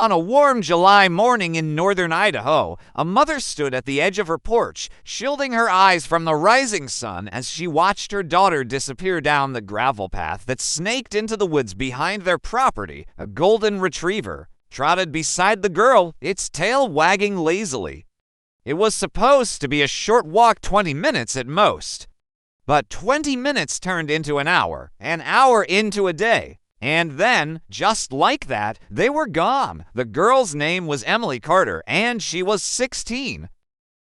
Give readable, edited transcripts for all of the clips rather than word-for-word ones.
On a warm July morning in northern Idaho, a mother stood at the edge of her porch, shielding her eyes from the rising sun as she watched her daughter disappear down the gravel path that snaked into the woods behind their property. A golden retriever trotted beside the girl, its tail wagging lazily. It was supposed to be a short walk, 20 minutes at most. But 20 minutes turned into an hour into a day. And then, just like that, they were gone. The girl's name was Emily Carter, and she was 16.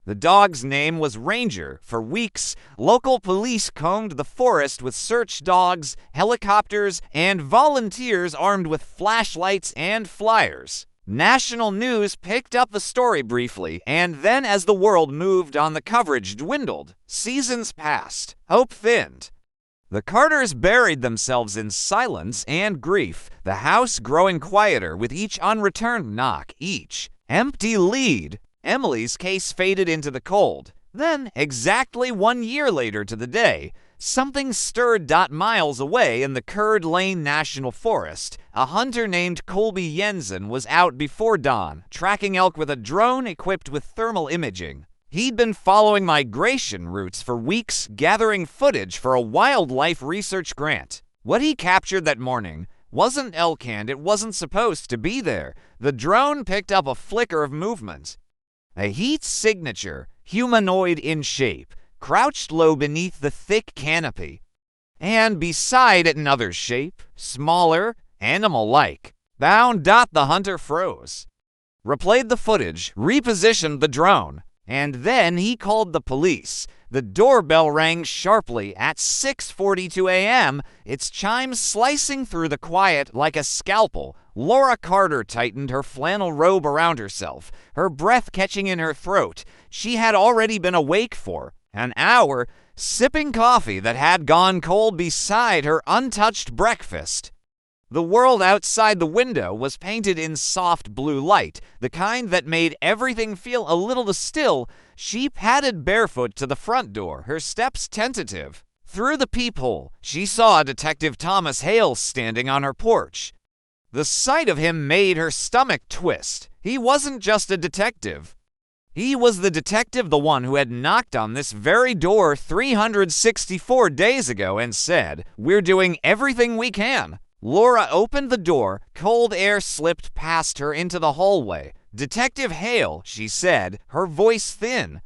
The dog's name was Ranger. For weeks, local police combed the forest with search dogs, helicopters, and volunteers armed with flashlights and flyers. National news picked up the story briefly, and then as the world moved on, the coverage dwindled. Seasons passed. Hope thinned. The Carters buried themselves in silence and grief, the house growing quieter with each unreturned knock, each empty lead. Emily's case faded into the cold. Then, exactly 1 year later to the day, something stirred. Miles away in the Coeur Lane National Forest, a hunter named Colby Jensen was out before dawn, tracking elk with a drone equipped with thermal imaging. He'd been following migration routes for weeks, gathering footage for a wildlife research grant. What he captured that morning wasn't elk, and it wasn't supposed to be there. The drone picked up a flicker of movement. A heat signature, humanoid in shape, crouched low beneath the thick canopy. And beside it, another shape, smaller, animal-like. Bound. The hunter froze. Replayed the footage, repositioned the drone. And then he called the police. The doorbell rang sharply at 6:42 a.m., its chimes slicing through the quiet like a scalpel. Laura Carter tightened her flannel robe around herself, her breath catching in her throat. She had already been awake for an hour, sipping coffee that had gone cold beside her untouched breakfast. The world outside the window was painted in soft blue light, the kind that made everything feel a little too still. She padded barefoot to the front door, her steps tentative. Through the peephole, she saw Detective Thomas Hale standing on her porch. The sight of him made her stomach twist. He wasn't just a detective. He was the detective, the one who had knocked on this very door 364 days ago and said, "We're doing everything we can." Laura opened the door. Cold air slipped past her into the hallway. "Detective Hale," she said, her voice thin.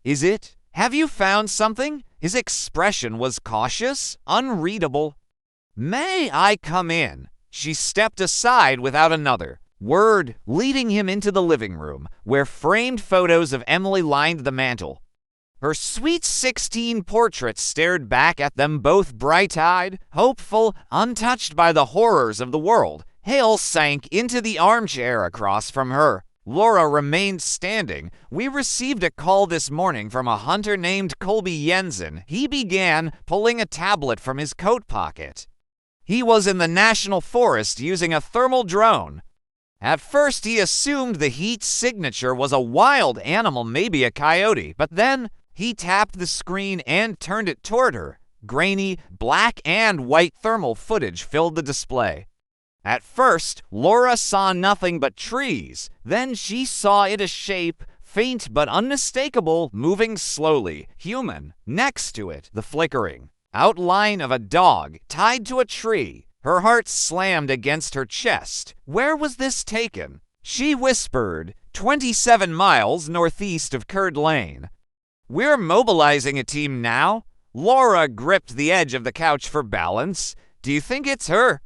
"Is it? Have you found something?" His expression was cautious, unreadable. "May I come in?" She stepped aside without another word, leading him into the living room, where framed photos of Emily lined the mantel. Her sweet 16 portrait stared back at them, both bright-eyed, hopeful, untouched by the horrors of the world. Hale sank into the armchair across from her. Laura remained standing. "We received a call this morning from a hunter named Colby Jensen." He began, pulling a tablet from his coat pocket. "He was in the National Forest using a thermal drone. At first he assumed the heat signature was a wild animal, maybe a coyote, but then he tapped the screen and turned it toward her. Grainy, black and white thermal footage filled the display. At first, Laura saw nothing but trees. Then she saw it, a shape, faint but unmistakable, moving slowly, human. Next to it, the flickering outline of a dog tied to a tree. Her heart slammed against her chest. Where was this taken? She whispered, 27 miles northeast of Coeur Lane. "We're mobilizing a team now." Laura gripped the edge of the couch for balance. "Do you think it's her?"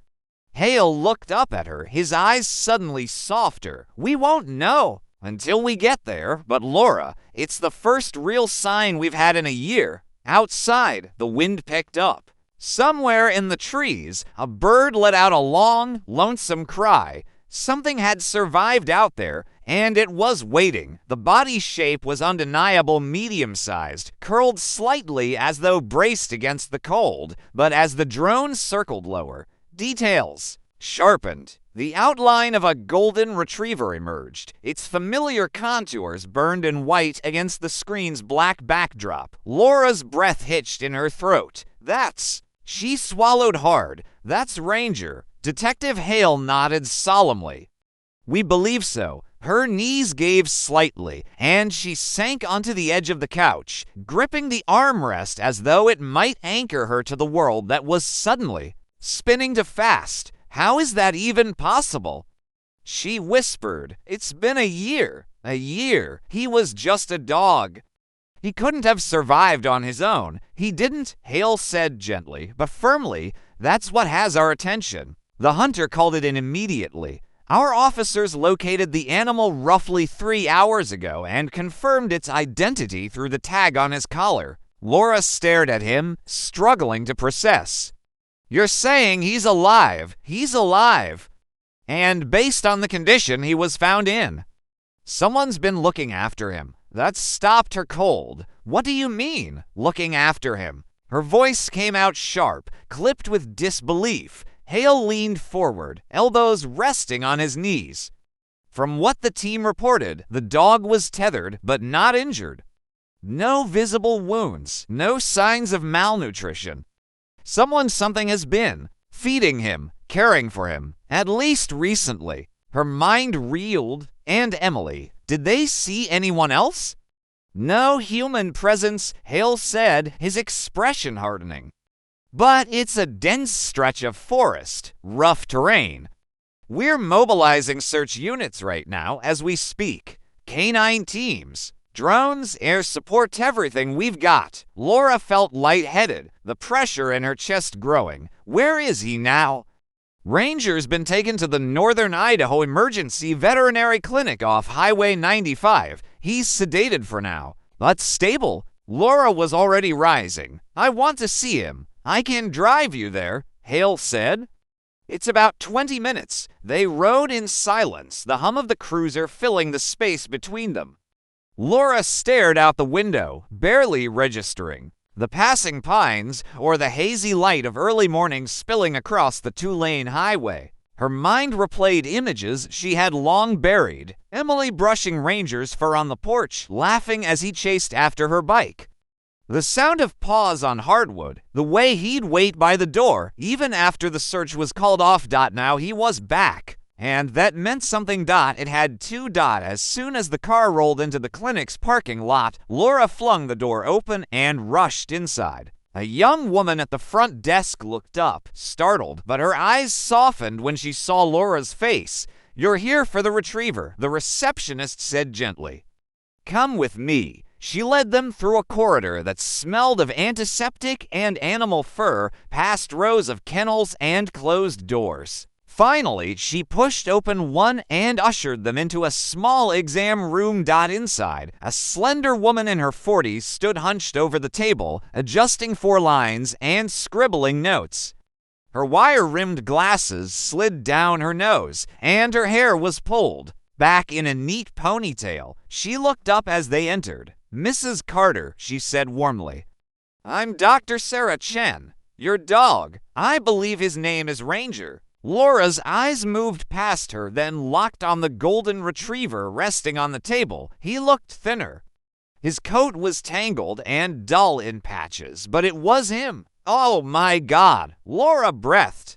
Hale looked up at her, his eyes suddenly softer. "We won't know until we get there, but Laura, it's the first real sign we've had in a year." Outside, the wind picked up. Somewhere in the trees, a bird let out a long, lonesome cry. Something had survived out there, and it was waiting. The body shape was undeniable, medium-sized, curled slightly as though braced against the cold, but as the drone circled lower, details sharpened. The outline of a golden retriever emerged, its familiar contours burned in white against the screen's black backdrop. Laura's breath hitched in her throat. "That's..." She swallowed hard. "That's Ranger." Detective Hale nodded solemnly. We believe so. Her knees gave slightly, and she sank onto the edge of the couch, gripping the armrest as though it might anchor her to the world that was suddenly spinning too fast. How is that even possible? She whispered, "It's been a year. A year. He was just a dog. He couldn't have survived on his own. He didn't," Hale said gently, but firmly. "That's what has our attention." The hunter called it in immediately. "Our officers located the animal roughly 3 hours ago and confirmed its identity through the tag on his collar." Laura stared at him, struggling to process. "You're saying he's alive? He's alive. And based on the condition he was found in. Someone's been looking after him." That stopped her cold. "What do you mean, looking after him?" Her voice came out sharp, clipped with disbelief. Hale leaned forward, elbows resting on his knees. From what the team reported, the dog was tethered but not injured. No visible wounds, no signs of malnutrition. Something has been feeding him, caring for him, at least recently. Her mind reeled. And Emily, did they see anyone else? "No human presence," Hale said, his expression hardening. "But it's a dense stretch of forest, rough terrain. We're mobilizing search units right now as we speak. Canine teams, drones, air support, everything we've got." Laura felt lightheaded, the pressure in her chest growing. "Where is he now?" "Ranger's been taken to the Northern Idaho Emergency Veterinary Clinic off Highway 95. He's sedated for now, but stable." Laura was already rising. "I want to see him. I can drive you there," Hale said. "It's about 20 minutes." They rode in silence, the hum of the cruiser filling the space between them. Laura stared out the window, barely registering the passing pines or the hazy light of early morning spilling across the two-lane highway. Her mind replayed images she had long buried. Emily brushing Ranger's fur on the porch, laughing as he chased after her bike. The sound of paws on hardwood, the way he'd wait by the door, even after the search was called off. Now he was back. And that meant something. It had two. As soon as the car rolled into the clinic's parking lot, Laura flung the door open and rushed inside. A young woman at the front desk looked up, startled, but her eyes softened when she saw Laura's face. "You're here for the retriever," the receptionist said gently. "Come with me." She led them through a corridor that smelled of antiseptic and animal fur, past rows of kennels and closed doors. Finally, she pushed open one and ushered them into a small exam room. Inside, a slender woman in her 40s stood hunched over the table, adjusting 4 lines and scribbling notes. Her wire-rimmed glasses slid down her nose, and her hair was pulled back in a neat ponytail. She looked up as they entered. "Mrs. Carter," she said warmly. "I'm Dr. Sarah Chen, your dog. I believe his name is Ranger." Laura's eyes moved past her, then locked on the golden retriever resting on the table. He looked thinner. His coat was tangled and dull in patches, but it was him. "Oh my God!" Laura breathed.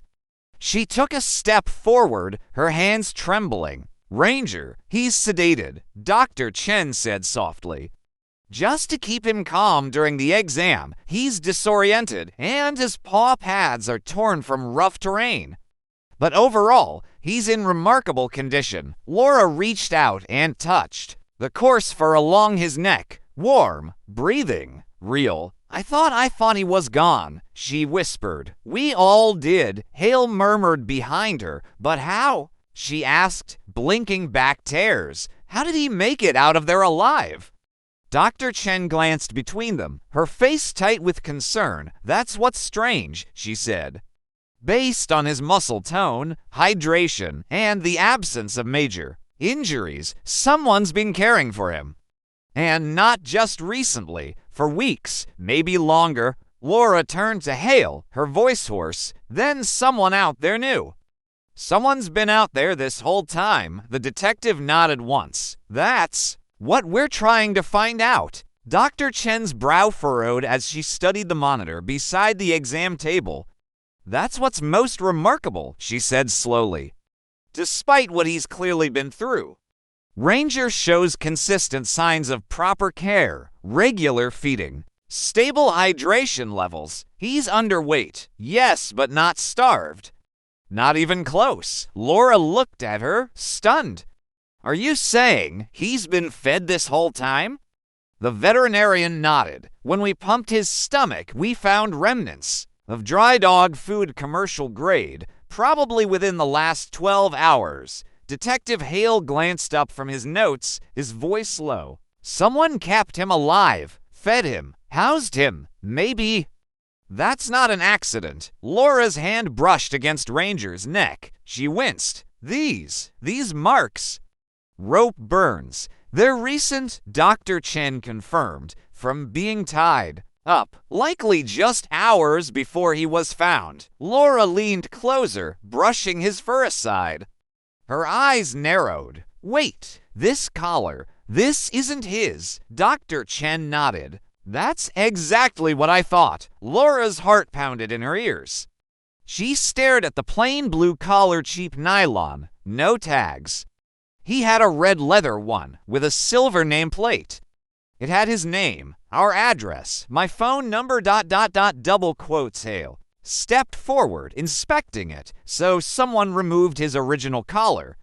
She took a step forward, her hands trembling. "Ranger, he's sedated," Dr. Chen said softly. "Just to keep him calm during the exam. He's disoriented, and his paw pads are torn from rough terrain. But overall, he's in remarkable condition." Laura reached out and touched the coarse fur along his neck. Warm, breathing, real. I thought he was gone," she whispered. "We all did," Hale murmured behind her. "But how?" she asked, blinking back tears. "How did he make it out of there alive?" Dr. Chen glanced between them, her face tight with concern. "That's what's strange," she said. "Based on his muscle tone, hydration, and the absence of major injuries, someone's been caring for him. And not just recently, for weeks, maybe longer." Laura turned to Hale, her voice hoarse. "Then someone out there knew." "Someone's been out there this whole time," the detective nodded once. "That's what we're trying to find out." Dr. Chen's brow furrowed as she studied the monitor beside the exam table. "That's what's most remarkable," she said slowly. despite what he's clearly been through. Ranger shows consistent signs of proper care, regular feeding, stable hydration levels. He's underweight, yes, but not starved. Not even close. Laura looked at her, stunned. Are you saying he's been fed this whole time? The veterinarian nodded. When we pumped his stomach, we found remnants of dry dog food, commercial grade, probably within the last 12 hours. Detective Hale glanced up from his notes, his voice low. Someone kept him alive, fed him, housed him, maybe. That's not an accident. Laura's hand brushed against Ranger's neck. She winced. These marks. Rope burns. They're recent, Dr. Chen confirmed, from being tied up, likely just hours before he was found. Laura leaned closer, brushing his fur aside. Her eyes narrowed. Wait, this collar, this isn't his. Dr. Chen nodded. That's exactly what I thought. Laura's heart pounded in her ears. She stared at the plain blue collar, cheap nylon, no tags. He had a red leather one with a silver nameplate. It had his name, our address, my phone number, ... double quotes. Hale stepped forward, inspecting it, so someone removed his original collar,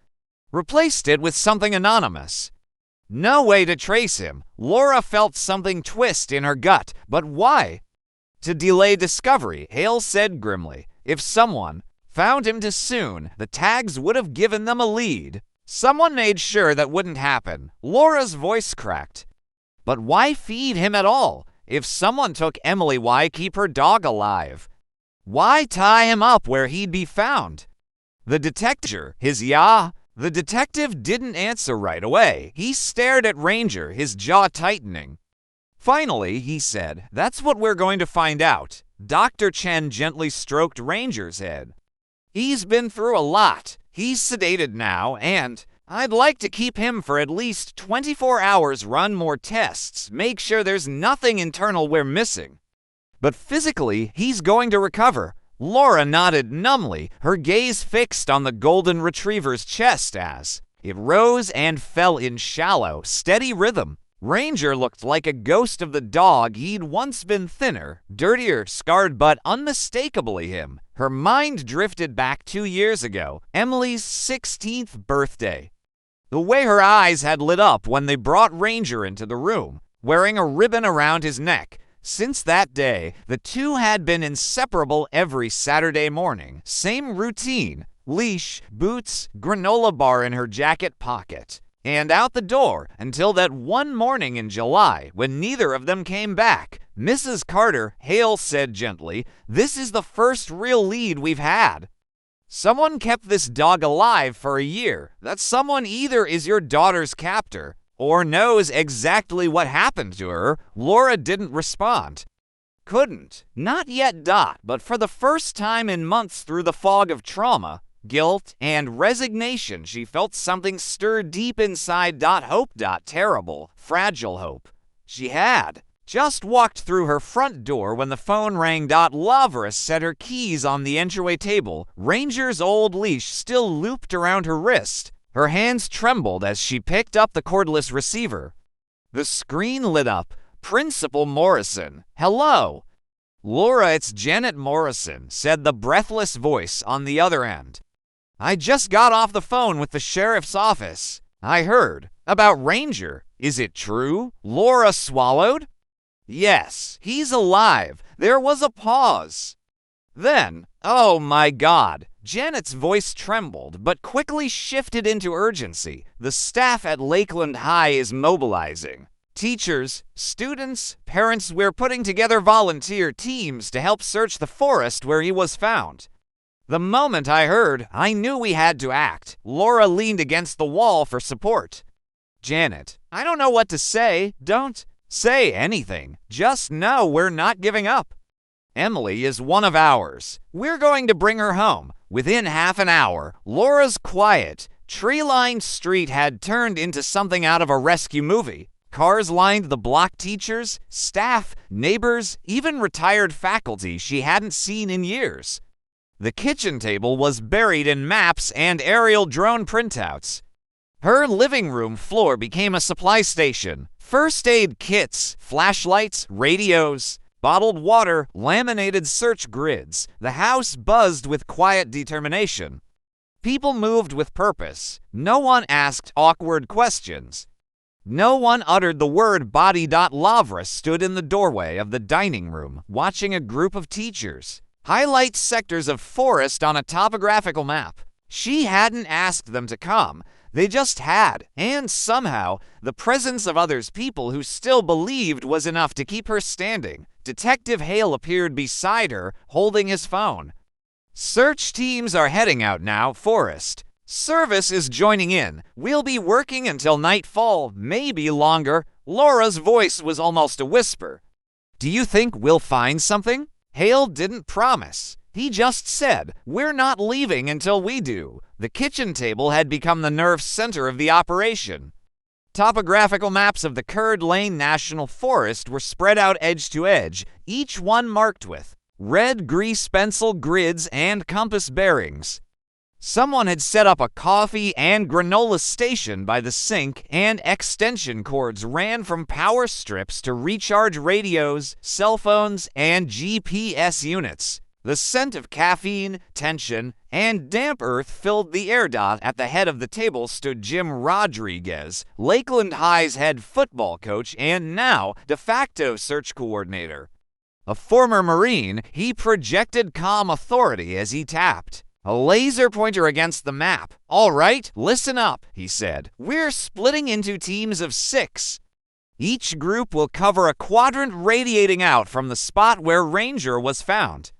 replaced it with something anonymous. No way to trace him. Laura felt something twist in her gut, but why? To delay discovery, Hale said grimly. If someone found him too soon, the tags would have given them a lead. Someone made sure that wouldn't happen. Laura's voice cracked. But why feed him at all? If someone took Emily, why keep her dog alive? Why tie him up where he'd be found? The detective, The detective didn't answer right away. He stared at Ranger, his jaw tightening. Finally, he said, That's what we're going to find out. Dr. Chen gently stroked Ranger's head. He's been through a lot. He's sedated now, and I'd like to keep him for at least 24 hours, run more tests, make sure there's nothing internal we're missing. But physically, he's going to recover. Laura nodded numbly, her gaze fixed on the golden retriever's chest as it rose and fell in shallow, steady rhythm. Ranger looked like a ghost of the dog he'd once been, thinner, dirtier, scarred, but unmistakably him. Her mind drifted back 2 years ago, Emily's 16th birthday. The way her eyes had lit up when they brought Ranger into the room, wearing a ribbon around his neck. Since that day, the two had been inseparable every Saturday morning. Same routine, leash, boots, granola bar in her jacket pocket, and out the door until that one morning in July when neither of them came back. Mrs. Carter, Hale said gently, this is the first real lead we've had. Someone kept this dog alive for a year. That someone either is your daughter's captor or knows exactly what happened to her. Laura didn't respond. Couldn't. Not yet. But for the first time in months, through the fog of trauma, guilt, and resignation, she felt something stir deep inside. Hope. Terrible, fragile hope. She had just walked through her front door when the phone rang. Lavras set her keys on the entryway table, Ranger's old leash still looped around her wrist. Her hands trembled as she picked up the cordless receiver. The screen lit up. Principal Morrison. Hello. Laura, it's Janet Morrison, said the breathless voice on the other end. I just got off the phone with the sheriff's office. I heard about Ranger. Is it true? Laura swallowed. Yes, he's alive. There was a pause. Then, oh my God. Janet's voice trembled, but quickly shifted into urgency. The staff at Lakeland High is mobilizing. Teachers, students, parents, we're putting together volunteer teams to help search the forest where he was found. The moment I heard, I knew we had to act. Laura leaned against the wall for support. Janet, I don't know what to say. Don't say anything. Just know we're not giving up. Emily is one of ours. We're going to bring her home. Within half an hour, Laura's quiet, tree-lined street had turned into something out of a rescue movie. Cars lined the block. Teachers, staff, neighbors, even retired faculty she hadn't seen in years. The kitchen table was buried in maps and aerial drone printouts. Her living room floor became a supply station. First aid kits, flashlights, radios, bottled water, laminated search grids. The house buzzed with quiet determination. People moved with purpose. No one asked awkward questions. No one uttered the word body. Lavra stood in the doorway of the dining room, watching a group of teachers highlight sectors of forest on a topographical map. She hadn't asked them to come. They just had, and somehow, the presence of others people who still believed was enough to keep her standing. Detective Hale appeared beside her, holding his phone. Search teams are heading out now, Forest. Service is joining in. We'll be working until nightfall, maybe longer. Laura's voice was almost a whisper. Do you think we'll find something? Hale didn't promise. He just said, we're not leaving until we do. The kitchen table had become the nerve center of the operation. Topographical maps of the Coeur Lane National Forest were spread out edge to edge, each one marked with red grease pencil grids and compass bearings. Someone had set up a coffee and granola station by the sink, and extension cords ran from power strips to recharge radios, cell phones, and GPS units. The scent of caffeine, tension, and damp earth filled the air. At the head of the table stood Jim Rodriguez, Lakeland High's head football coach and now de facto search coordinator. A former Marine, he projected calm authority as he tapped a laser pointer against the map. All right, listen up, he said. We're splitting into teams of 6. Each group will cover a quadrant radiating out from the spot where Ranger was found.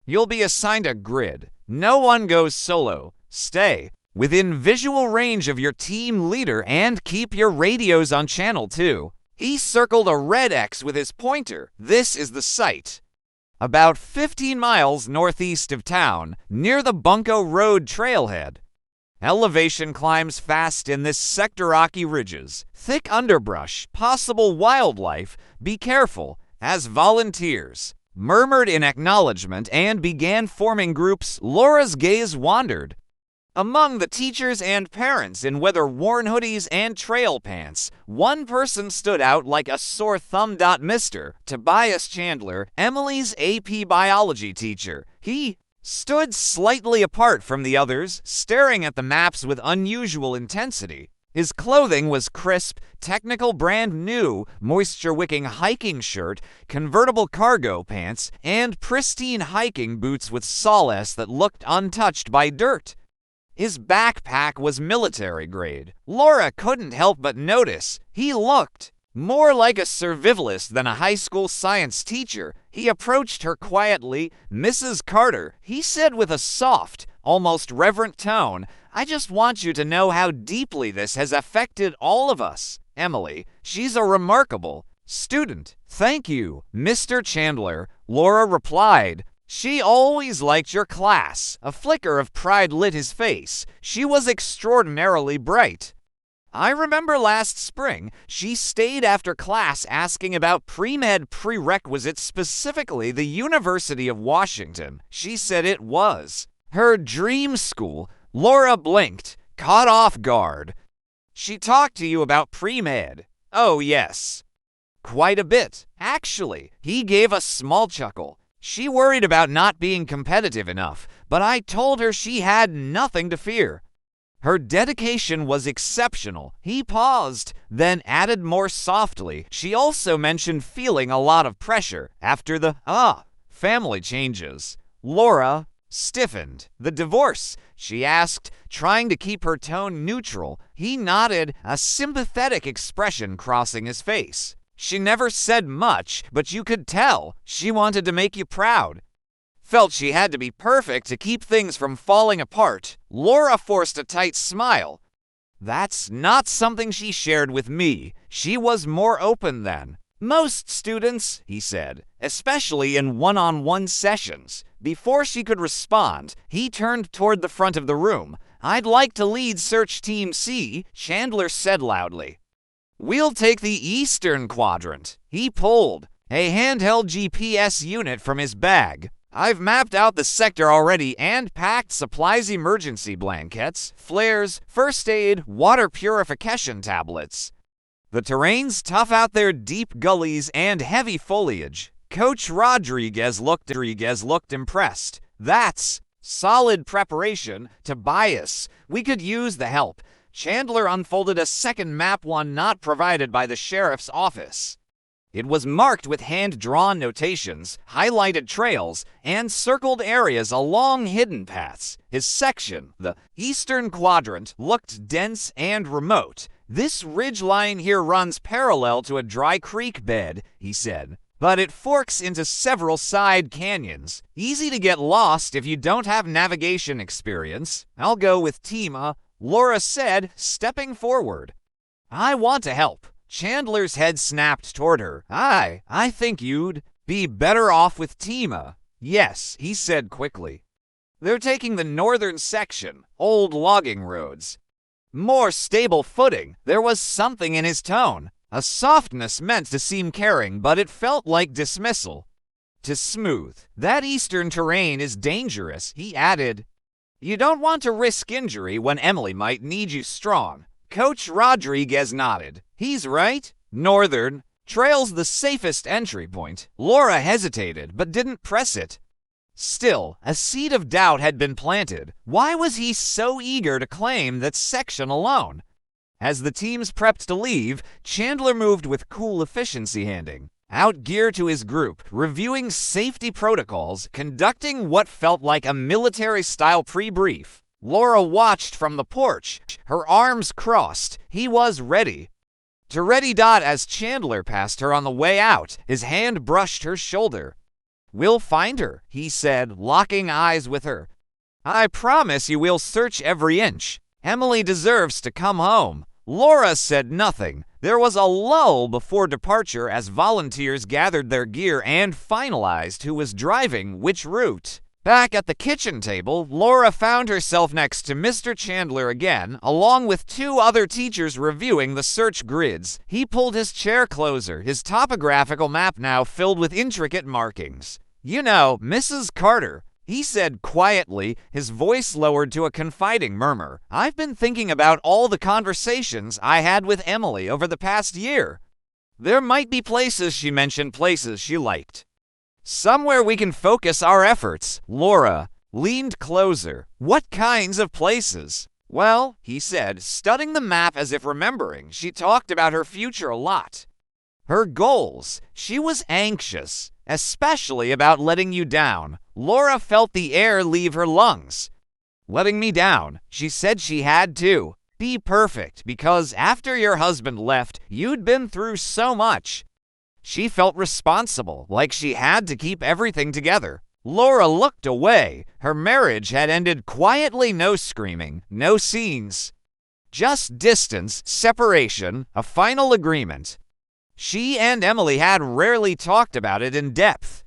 You'll be assigned a grid. No one goes solo. Stay within visual range of your team leader and keep your radios on channel 2. He circled a red X with his pointer. This is the site. About 15 miles northeast of town, near the Bunko Road trailhead. Elevation climbs fast in this sector. Rocky ridges, thick underbrush, possible wildlife. Be careful. As volunteers murmured in acknowledgement and began forming groups, Laura's gaze wandered. Among the teachers and parents in weather-worn hoodies and trail pants, one person stood out like a sore thumb. Mr. Tobias Chandler, Emily's AP biology teacher. He stood slightly apart from the others, staring at the maps with unusual intensity. His clothing was crisp, technical, brand new, moisture-wicking hiking shirt, convertible cargo pants, and pristine hiking boots with soles that looked untouched by dirt. His backpack was military grade. Laura couldn't help but notice. He looked more like a survivalist than a high school science teacher. He approached her quietly. Mrs. Carter, he said with a soft, almost reverent tone, I just want you to know how deeply this has affected all of us. Emily, she's a remarkable student. Thank you, Mr. Chandler, Laura replied. She always liked your class. A flicker of pride lit his face. She was extraordinarily bright. I remember last spring, she stayed after class asking about pre-med prerequisites, specifically the University of Washington. She said it was her dream school. Laura blinked, caught off guard. She talked to you about pre-med? Oh, yes. Quite a bit, actually. He gave a small chuckle. She worried about not being competitive enough, but I told her she had nothing to fear. Her dedication was exceptional. He paused, then added more softly. She also mentioned feeling a lot of pressure after the family changes. Laura stiffened. The divorce, she asked, trying to keep her tone neutral. He nodded, a sympathetic expression crossing his face. She never said much, but you could tell she wanted to make you proud. Felt she had to be perfect to keep things from falling apart. Laura forced a tight smile. That's not something she shared with me. She was more open then. Most students, he said, especially in one-on-one sessions. Before she could respond, he turned toward the front of the room. I'd like to lead Search Team C, Chandler said loudly. We'll take the eastern quadrant. He pulled a handheld GPS unit from his bag. I've mapped out the sector already and packed supplies, emergency blankets, flares, first aid, water purification tablets. The terrain's tough out there, deep gullies and heavy foliage. Coach Rodriguez looked impressed. That's solid preparation. Tobias, we could use the help. Chandler unfolded a second map, one not provided by the sheriff's office. It was marked with hand-drawn notations, highlighted trails, and circled areas along hidden paths. His section, the eastern quadrant, looked dense and remote. This ridgeline here runs parallel to a dry creek bed, he said, but it forks into several side canyons. Easy to get lost if you don't have navigation experience. I'll go with Tima, Laura said, stepping forward. I want to help. Chandler's head snapped toward her. I think you'd be better off with Tima. Yes, he said quickly. They're taking the northern section, old logging roads. More stable footing. There was something in his tone. A softness meant to seem caring, but it felt like dismissal. To smooth. That eastern terrain is dangerous, he added. You don't want to risk injury when Emily might need you strong. Coach Rodriguez nodded. He's right. Northern trail's the safest entry point. Laura hesitated, but didn't press it. Still, a seed of doubt had been planted. Why was he so eager to claim that section alone? As the teams prepped to leave, Chandler moved with cool efficiency, handing out gear to his group, reviewing safety protocols, conducting what felt like a military-style pre-brief. Laura watched from the porch, her arms crossed. He was ready. To ready dot as Chandler passed her on the way out, his hand brushed her shoulder. We'll find her, he said, locking eyes with her. I promise you we'll search every inch. Emily deserves to come home. Laura said nothing. There was a lull before departure as volunteers gathered their gear and finalized who was driving which route. Back at the kitchen table, Laura found herself next to Mr. Chandler again, along with two other teachers reviewing the search grids. He pulled his chair closer, his topographical map now filled with intricate markings. You know, Mrs. Carter, he said quietly, his voice lowered to a confiding murmur. I've been thinking about all the conversations I had with Emily over the past year. There might be places, she mentioned, places she liked. Somewhere we can focus our efforts. Laura leaned closer. What kinds of places? Well, he said, studying the map as if remembering. She talked about her future a lot. Her goals. She was anxious, especially about letting you down. Laura felt the air leave her lungs. Letting me down. She said she had to. Be perfect, because after your husband left, you'd been through so much. She felt responsible, like she had to keep everything together. Laura looked away. Her marriage had ended quietly, no screaming, no scenes. Just distance, separation, a final agreement. She and Emily had rarely talked about it in depth.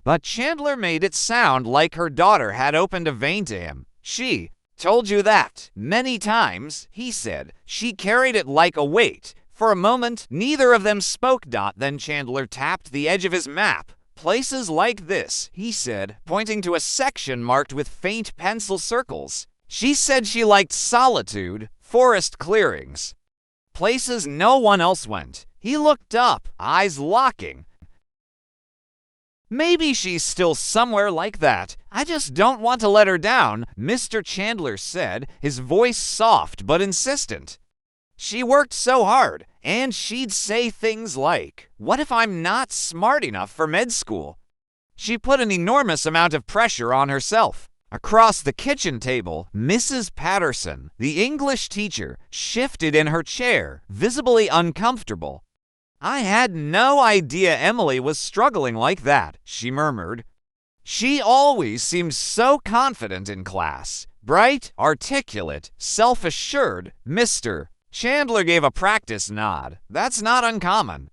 But Chandler made it sound like her daughter had opened a vein to him. She told you that many times, he said. She carried it like a weight. For a moment, neither of them spoke. Then Chandler tapped the edge of his map. Places like this, he said, pointing to a section marked with faint pencil circles. She said she liked solitude, forest clearings. Places no one else went. He looked up, eyes locking. Maybe she's still somewhere like that. I just don't want to let her down, Mr. Chandler said, his voice soft but insistent. She worked so hard, and she'd say things like, what if I'm not smart enough for med school? She put an enormous amount of pressure on herself. Across the kitchen table, Mrs. Patterson, the English teacher, shifted in her chair, visibly uncomfortable. I had no idea Emily was struggling like that, she murmured. She always seemed so confident in class. Bright, articulate, self-assured, Mr. Chandler gave a practice nod. That's not uncommon.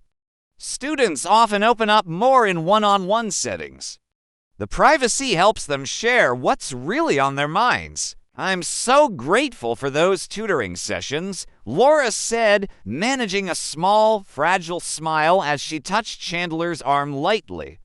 Students often open up more in one-on-one settings. The privacy helps them share what's really on their minds. I'm so grateful for those tutoring sessions, Laura said, managing a small, fragile smile as she touched Chandler's arm lightly.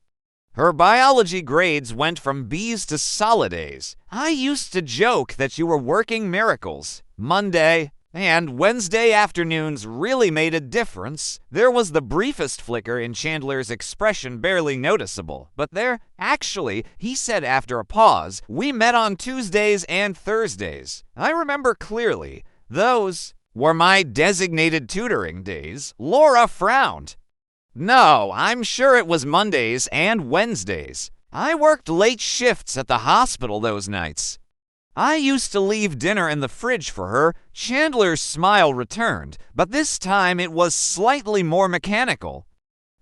Her biology grades went from B's to solid A's. I used to joke that you were working miracles. Monday and Wednesday afternoons really made a difference. There was the briefest flicker in Chandler's expression, barely noticeable. But there, actually, he said after a pause, we met on Tuesdays and Thursdays. I remember clearly. Those were my designated tutoring days. Laura frowned. No, I'm sure it was Mondays and Wednesdays. I worked late shifts at the hospital those nights. I used to leave dinner in the fridge for her. Chandler's smile returned, but this time it was slightly more mechanical.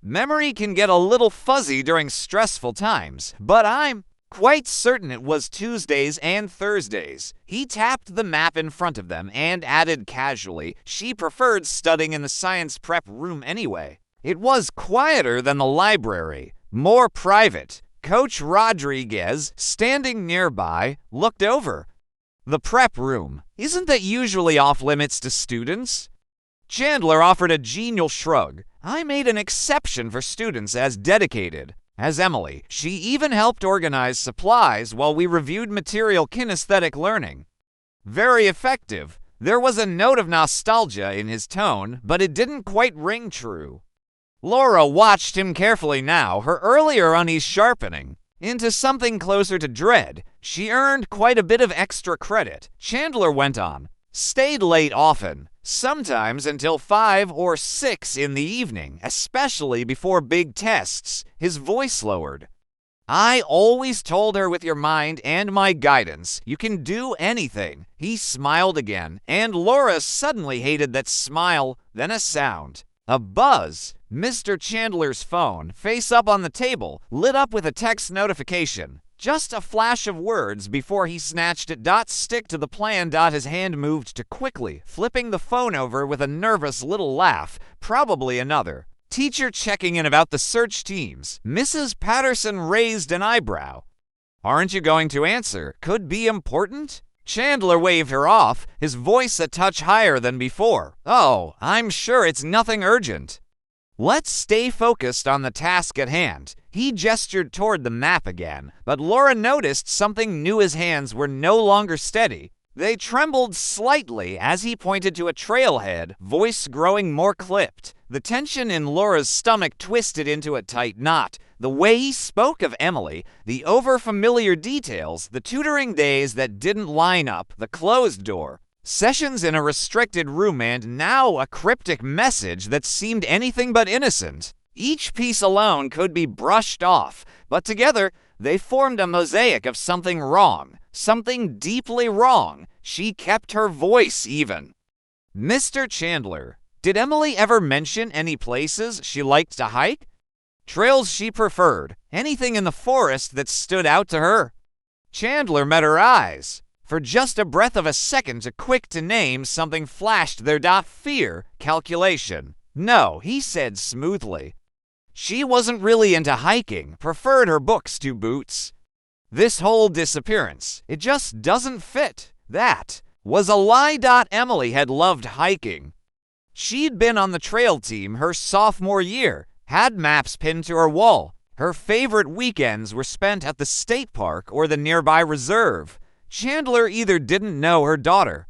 Memory can get a little fuzzy during stressful times, but I'm quite certain it was Tuesdays and Thursdays. He tapped the map in front of them and added casually, she preferred studying in the science prep room anyway. It was quieter than the library, more private. Coach Rodriguez, standing nearby, looked over. The prep room, isn't that usually off limits to students? Chandler offered a genial shrug. I made an exception for students as dedicated as Emily. She even helped organize supplies while we reviewed material kinesthetic learning. Very effective. There was a note of nostalgia in his tone, but it didn't quite ring true. Laura watched him carefully now, her earlier unease sharpening into something closer to dread. She earned quite a bit of extra credit. Chandler went on. Stayed late often, sometimes until 5 or 6 in the evening, especially before big tests. His voice lowered. I always told her with your mind and my guidance, you can do anything. He smiled again, and Laura suddenly hated that smile, then a sound. A buzz. Mr. Chandler's phone, face up on the table, lit up with a text notification. Just a flash of words before he snatched it. Stick to the plan. His hand moved to quickly, flipping the phone over with a nervous little laugh. Probably another. Teacher checking in about the search teams. Mrs. Patterson raised an eyebrow. Aren't you going to answer? Could be important? Chandler waved her off, his voice a touch higher than before. Oh, I'm sure it's nothing urgent. Let's stay focused on the task at hand. He gestured toward the map again, but Laura noticed something new. His hands were no longer steady. They trembled slightly as he pointed to a trailhead, voice growing more clipped. The tension in Laura's stomach twisted into a tight knot. The way he spoke of Emily, the overfamiliar details, the tutoring days that didn't line up, the closed door, sessions in a restricted room, and now a cryptic message that seemed anything but innocent. Each piece alone could be brushed off, but together they formed a mosaic of something wrong, something deeply wrong. She kept her voice even. Mr. Chandler, did Emily ever mention any places she liked to hike? Trails she preferred, anything in the forest that stood out to her? Chandler met her eyes. For just a breath of a second, too quick to name, something flashed there. Fear, calculation. No, he said smoothly. She wasn't really into hiking, preferred her books to boots. This whole disappearance, it just doesn't fit. That was a lie. Emily had loved hiking. She'd been on the trail team her sophomore year, had maps pinned to her wall. Her favorite weekends were spent at the state park or the nearby reserve. Chandler either didn't know her daughter,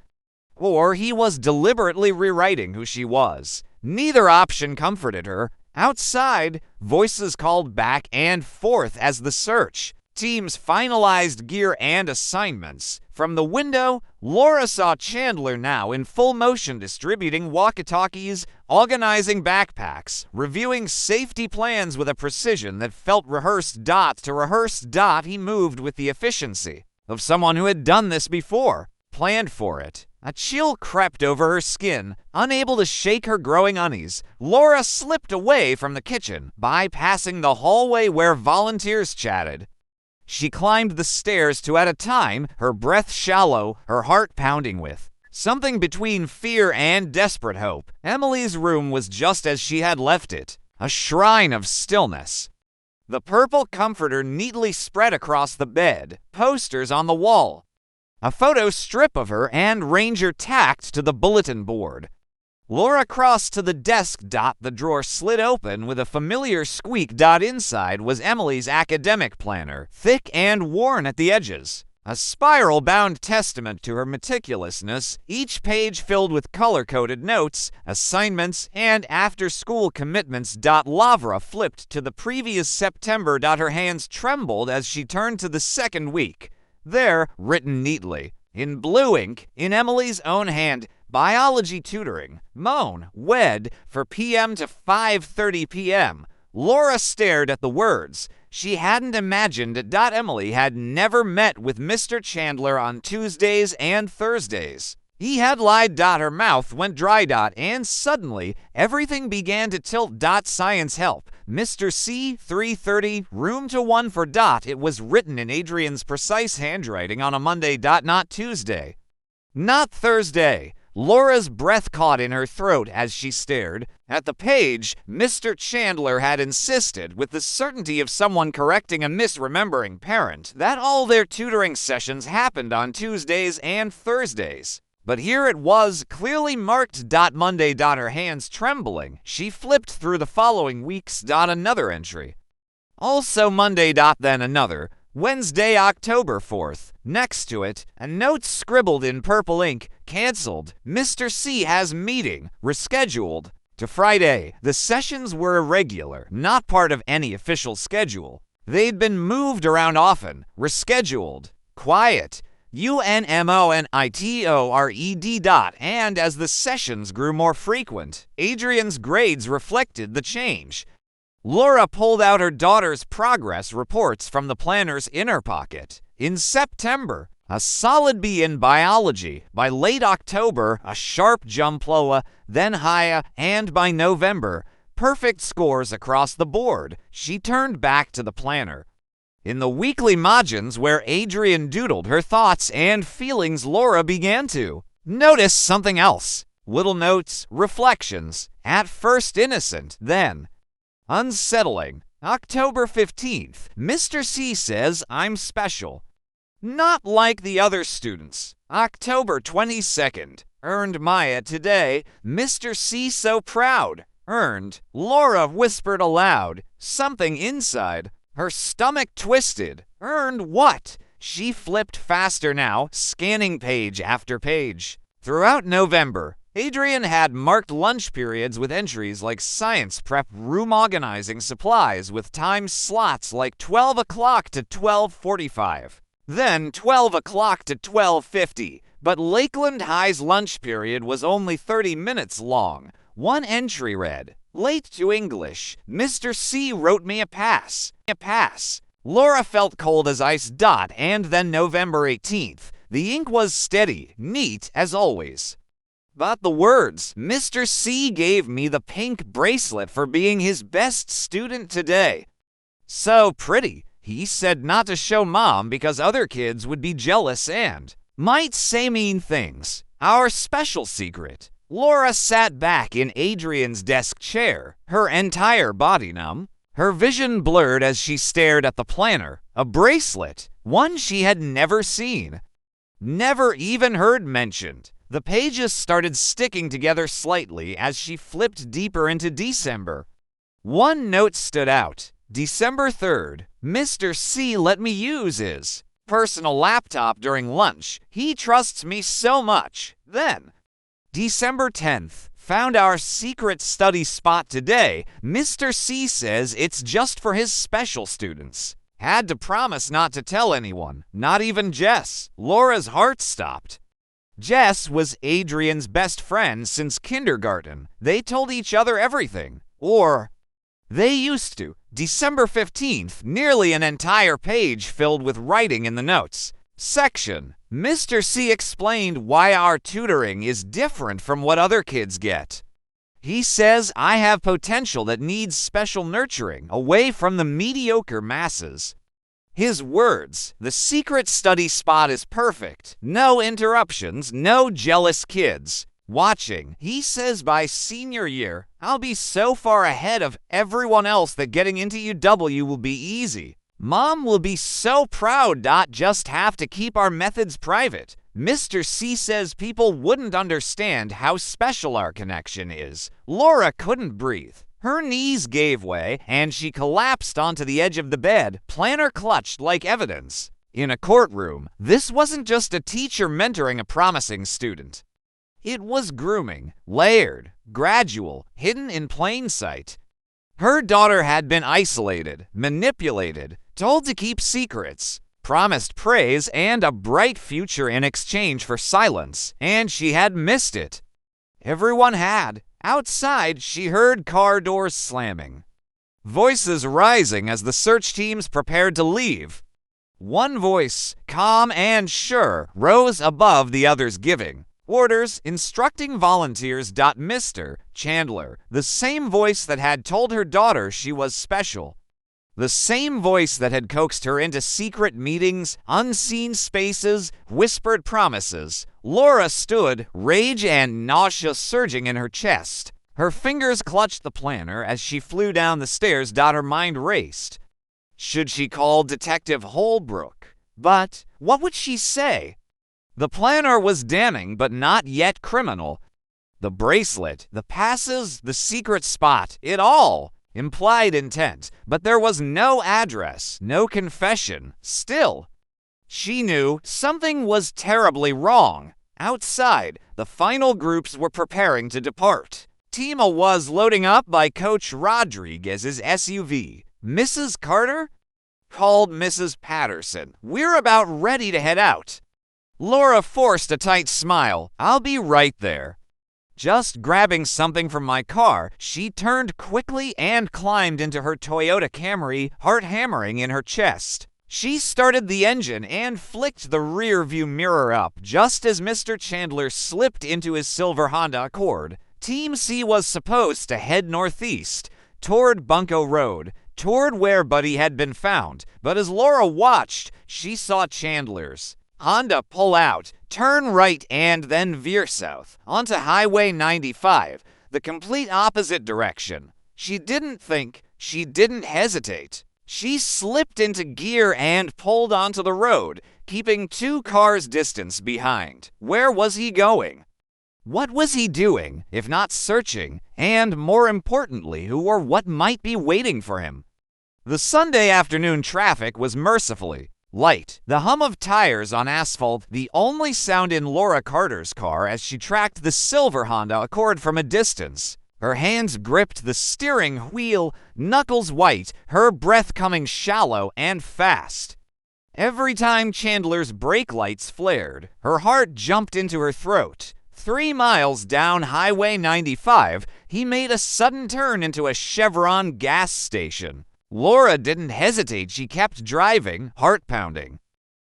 or he was deliberately rewriting who she was. Neither option comforted her. Outside, voices called back and forth as the search teams finalized gear and assignments. From the window, Laura saw Chandler now in full motion, distributing walkie-talkies, organizing backpacks, reviewing safety plans with a precision that felt rehearsed. To rehearsed. He moved with the efficiency of someone who had done this before, planned for it. A chill crept over her skin. Unable to shake her growing unease, Laura slipped away from the kitchen, bypassing the hallway where volunteers chatted. She climbed the stairs two at a time, her breath shallow, her heart pounding with something between fear and desperate hope. Emily's room was just as she had left it, a shrine of stillness. The purple comforter neatly spread across the bed, posters on the wall, a photo strip of her and Ranger tacked to the bulletin board. Laura crossed to the desk. The drawer slid open with a familiar squeak. Inside was Emily's academic planner, thick and worn at the edges. A spiral-bound testament to her meticulousness, each page filled with color-coded notes, assignments, and after-school commitments. Lavra flipped to the previous September. Her hands trembled as she turned to the second week. There, written neatly, in blue ink, in Emily's own hand, biology tutoring, Moan, wed, for p.m. to 5:30 p.m. Laura stared at the words. She hadn't imagined it. Emily had never met with Mr. Chandler on Tuesdays and Thursdays. He had lied. Her mouth went dry. And suddenly, everything began to tilt. Science help. Mr. C, 3:30, room to 1 for. It was written in Adrian's precise handwriting on a Monday. Not Tuesday. Not Thursday. Laura's breath caught in her throat as she stared at the page. Mr. Chandler had insisted, with the certainty of someone correcting a misremembering parent, that all their tutoring sessions happened on Tuesdays and Thursdays. But here it was, clearly marked. Monday. Her hands trembling, she flipped through the following weeks. Another entry. Also Monday. Then another. Wednesday, October 4th. Next to it, a note scribbled in purple ink. Cancelled. Mr. C has meeting. Rescheduled. To Friday. The sessions were irregular, not part of any official schedule. They'd been moved around often. Rescheduled. Quiet. UNMONITORED. And as the sessions grew more frequent, Adrian's grades reflected the change. Laura pulled out her daughter's progress reports from the planner's inner pocket. In September, a solid B in biology. By late October, a sharp jump lower, then higher, and by November, perfect scores across the board. She turned back to the planner. In the weekly margins where Adrian doodled her thoughts and feelings, Laura began to notice something else. Little notes, reflections, at first innocent, then unsettling. October 15th. Mr. C says I'm special. Not like the other students. October 22nd. Earned Maya today. Mr. C so proud. Earned. Laura whispered aloud. Something inside. Her stomach twisted. Earned what? She flipped faster now, scanning page after page. Throughout November, Adrian had marked lunch periods with entries like science prep, room organizing supplies with time slots like 12 o'clock to 12:45, then 12 o'clock to 12:50. But Lakeland High's lunch period was only 30 minutes long. One entry read, late to English. Mr. C wrote me a pass. Laura felt cold as ice. And then November 18th. The ink was steady, neat as always. But the words, Mr. C gave me the pink bracelet for being his best student today. So pretty. He said not to show Mom because other kids would be jealous and might say mean things. Our special secret. Laura sat back in Adrian's desk chair, her entire body numb. Her vision blurred as she stared at the planner. A bracelet, one she had never seen, never even heard mentioned. The pages started sticking together slightly as she flipped deeper into December. One note stood out. December 3rd. Mr. C let me use his personal laptop during lunch. He trusts me so much. Then, December 10th. Found our secret study spot today. Mr. C says it's just for his special students. Had to promise not to tell anyone, not even Jess. Laura's heart stopped. Jess was Adrian's best friend since kindergarten. They told each other everything. Or they used to. December 15th, nearly an entire page filled with writing in the notes section. Mr. C explained why our tutoring is different from what other kids get. He says I have potential that needs special nurturing away from the mediocre masses. His words, the secret study spot is perfect. No interruptions, no jealous kids watching. He says by senior year, I'll be so far ahead of everyone else that getting into UW will be easy. Mom will be so proud. Just have to keep our methods private. Mr. C says people wouldn't understand how special our connection is. Laura couldn't breathe. Her knees gave way, and she collapsed onto the edge of the bed, planner clutched like evidence. In a courtroom, this wasn't just a teacher mentoring a promising student. It was grooming, layered, gradual, hidden in plain sight. Her daughter had been isolated, manipulated, told to keep secrets, promised praise and a bright future in exchange for silence, and she had missed it. Everyone had. Outside, she heard car doors slamming. Voices rising as the search teams prepared to leave. One voice, calm and sure, rose above the others giving orders, instructing volunteers. Mr. Chandler, the same voice that had told her daughter she was special. The same voice that had coaxed her into secret meetings, unseen spaces, whispered promises. Laura stood, rage and nausea surging in her chest. Her fingers clutched the planner as she flew down the stairs. Her mind raced. Should she call Detective Holbrook? But what would she say? The planner was damning, but not yet criminal. The bracelet, the passes, the secret spot, it all implied intent, but there was no address, no confession. Still, she knew something was terribly wrong. Outside, the final groups were preparing to depart. Tima was loading up by Coach Rodriguez's SUV. Mrs. Carter called Mrs. Patterson. We're about ready to head out. Laura forced a tight smile. I'll be right there. Just grabbing something from my car, she turned quickly and climbed into her Toyota Camry, heart hammering in her chest. She started the engine and flicked the rear-view mirror up just as Mr. Chandler slipped into his silver Honda Accord. Team C was supposed to head northeast, toward Bunko Road, toward where Buddy had been found, but as Laura watched, she saw Chandler's Honda pull out, turn right, and then veer south onto Highway 95, the complete opposite direction. She didn't think, she didn't hesitate. She slipped into gear and pulled onto the road, keeping 2 cars' distance behind. Where was he going? What was he doing, if not searching? And more importantly, who or what might be waiting for him? The Sunday afternoon traffic was mercifully light. The hum of tires on asphalt, the only sound in Laura Carter's car as she tracked the silver Honda Accord from a distance. Her hands gripped the steering wheel, knuckles white, her breath coming shallow and fast. Every time Chandler's brake lights flared, her heart jumped into her throat. 3 miles down Highway 95, he made a sudden turn into a Chevron gas station. Laura didn't hesitate. She kept driving, heart pounding.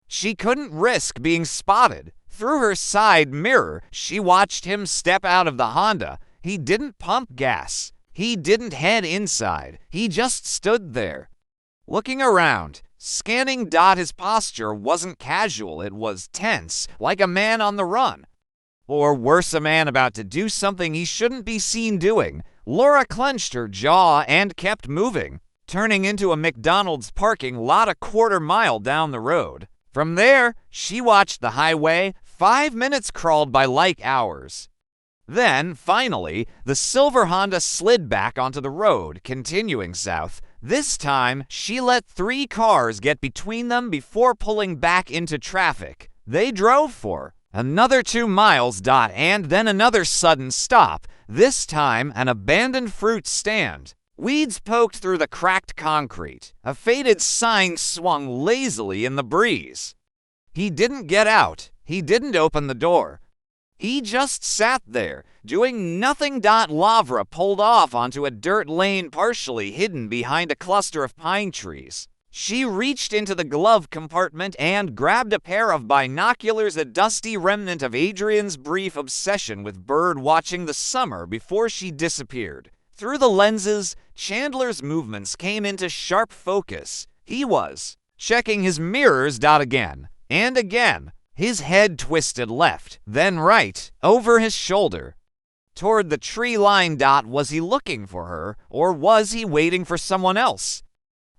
She couldn't risk being spotted. Through her side mirror, she watched him step out of the Honda. He didn't pump gas. He didn't head inside. He just stood there, looking around, scanning. His posture wasn't casual. It was tense, like a man on the run. Or worse, a man about to do something he shouldn't be seen doing. Laura clenched her jaw and kept moving, turning into a McDonald's parking lot a quarter-mile down the road. From there, she watched the highway. 5 minutes crawled by like hours. Then, finally, the silver Honda slid back onto the road, continuing south. This time, she let 3 cars get between them before pulling back into traffic. They drove for another 2 miles, and then another sudden stop, this time an abandoned fruit stand. Weeds poked through the cracked concrete. A faded sign swung lazily in the breeze. He didn't get out. He didn't open the door. He just sat there, doing nothing. Lavra pulled off onto a dirt lane partially hidden behind a cluster of pine trees. She reached into the glove compartment and grabbed a pair of binoculars, a dusty remnant of Adrian's brief obsession with bird watching the summer before she disappeared. Through the lenses, Chandler's movements came into sharp focus. He was checking his mirrors. Again and again. His head twisted left, then right, over his shoulder, toward the tree line. Was he looking for her, or was he waiting for someone else?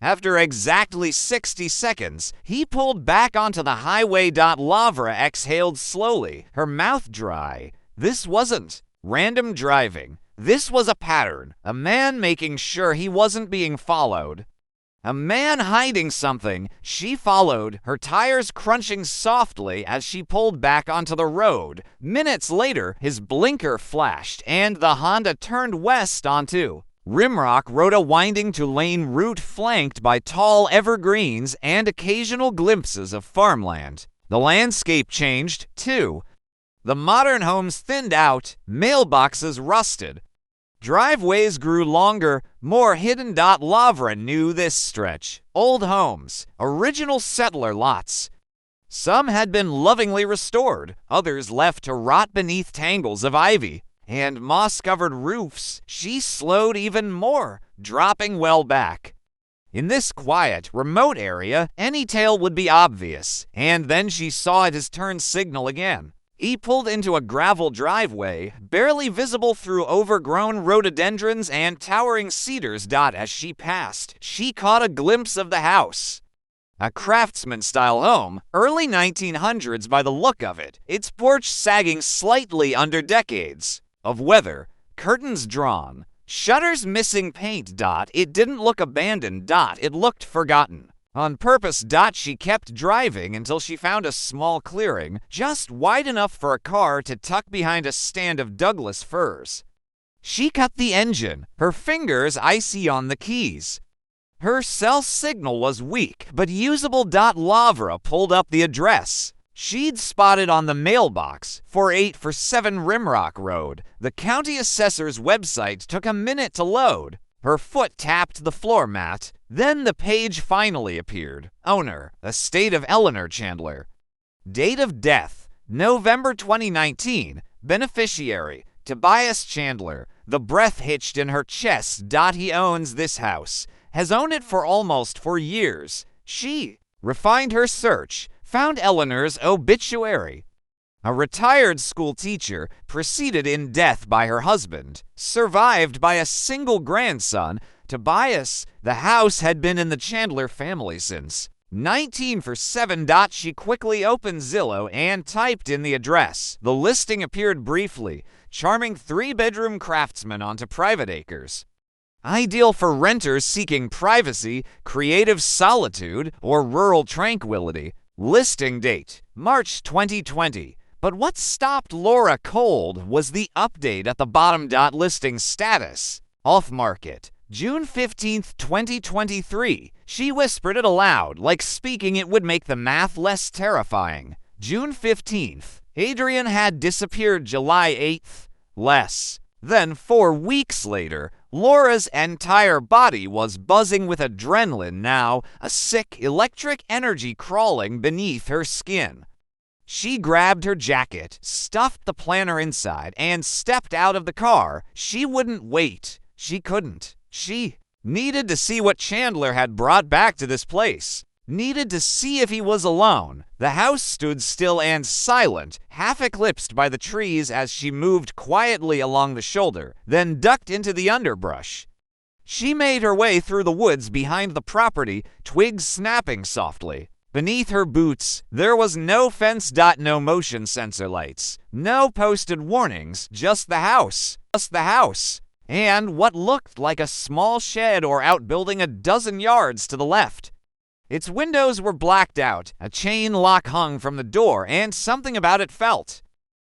After exactly 60 seconds, he pulled back onto the highway. Lavra exhaled slowly, her mouth dry. This wasn't random driving. This was a pattern, a man making sure he wasn't being followed. A man hiding something. She followed, her tires crunching softly as she pulled back onto the road. Minutes later, his blinker flashed and the Honda turned west onto Rimrock Road, a winding two-lane route flanked by tall evergreens and occasional glimpses of farmland. The landscape changed, too. The modern homes thinned out, mailboxes rusted. Driveways grew longer, more hidden. Lavra knew this stretch. Old homes, original settler lots. Some had been lovingly restored, others left to rot beneath tangles of ivy and moss-covered roofs. She slowed even more, dropping well back. In this quiet, remote area, any tail would be obvious, and then she saw his turn signal again. He pulled into a gravel driveway, barely visible through overgrown rhododendrons and towering cedars. As she passed, she caught a glimpse of the house. A craftsman-style home, early 1900s by the look of it, its porch sagging slightly under decades of weather, curtains drawn, shutters missing paint. It didn't look abandoned. It looked forgotten. On purpose. She kept driving until she found a small clearing, just wide enough for a car to tuck behind a stand of Douglas firs. She cut the engine, her fingers icy on the keys. Her cell signal was weak, but usable. Lavra pulled up the address she'd spotted on the mailbox, 4847 Rimrock Road. The county assessor's website took a minute to load. Her foot tapped the floor mat. Then the page finally appeared. Owner, estate of Eleanor Chandler. Date of death, November 2019. Beneficiary, Tobias Chandler. The breath hitched in her chest. He owns this house, has owned it for almost 4 years. She refined her search, found Eleanor's obituary. A retired school teacher, preceded in death by her husband, survived by a single grandson, Tobias. The house had been in the Chandler family since 1947. She quickly opened Zillow and typed in the address. The listing appeared briefly. Charming 3-bedroom craftsman onto private acres. Ideal for renters seeking privacy, creative solitude, or rural tranquility. Listing date, March 2020. But what stopped Laura cold was the update at the bottom. Listing status, off market, June 15, 2023. She whispered it aloud, like speaking it would make the math less terrifying. June 15th. Adrian had disappeared July 8th. Less than 4 weeks later, Laura's entire body was buzzing with adrenaline now, a sick electric energy crawling beneath her skin. She grabbed her jacket, stuffed the planner inside, and stepped out of the car. She wouldn't wait. She couldn't. She needed to see what Chandler had brought back to this place. Needed to see if he was alone. The house stood still and silent, half eclipsed by the trees as she moved quietly along the shoulder, then ducked into the underbrush. She made her way through the woods behind the property, twigs snapping softly. Beneath her boots, there was no fence. No motion sensor lights, no posted warnings, just the house. And what looked like a small shed or outbuilding a dozen yards to the left. Its windows were blacked out, a chain lock hung from the door, and something about it felt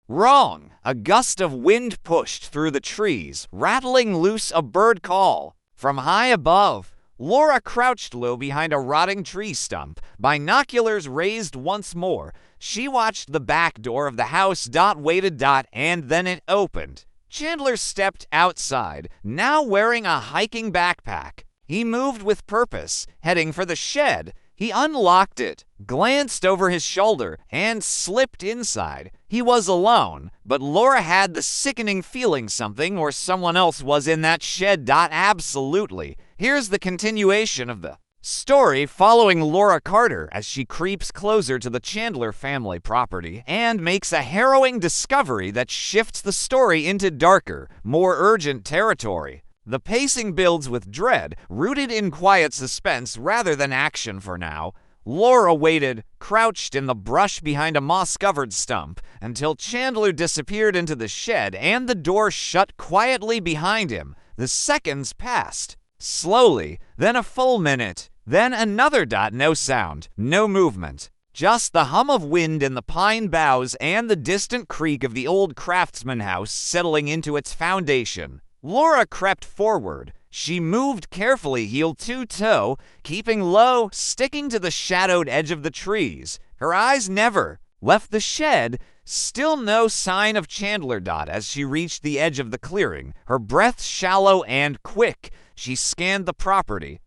wrong. A gust of wind pushed through the trees, rattling loose a bird call. From high above, Laura crouched low behind a rotting tree stump, binoculars raised once more. She watched the back door of the house. Waited. And then it opened. Chandler stepped outside, now wearing a hiking backpack. He moved with purpose, heading for the shed. He unlocked it, glanced over his shoulder, and slipped inside. He was alone, but Laura had the sickening feeling something or someone else was in that shed. Absolutely. Here's the continuation of the story following Laura Carter as she creeps closer to the Chandler family property and makes a harrowing discovery that shifts the story into darker, more urgent territory. The pacing builds with dread, rooted in quiet suspense rather than action for now. Laura waited, crouched in the brush behind a moss-covered stump, until Chandler disappeared into the shed and the door shut quietly behind him. The seconds passed. Slowly, then a full minute, then another dot. No sound, no movement. Just the hum of wind in the pine boughs and the distant creak of the old craftsman house settling into its foundation. Laura crept forward. She moved carefully heel to toe, keeping low, sticking to the shadowed edge of the trees. Her eyes never left the shed. Still no sign of Chandler. As she reached the edge of the clearing, her breath shallow and quick, she scanned the property.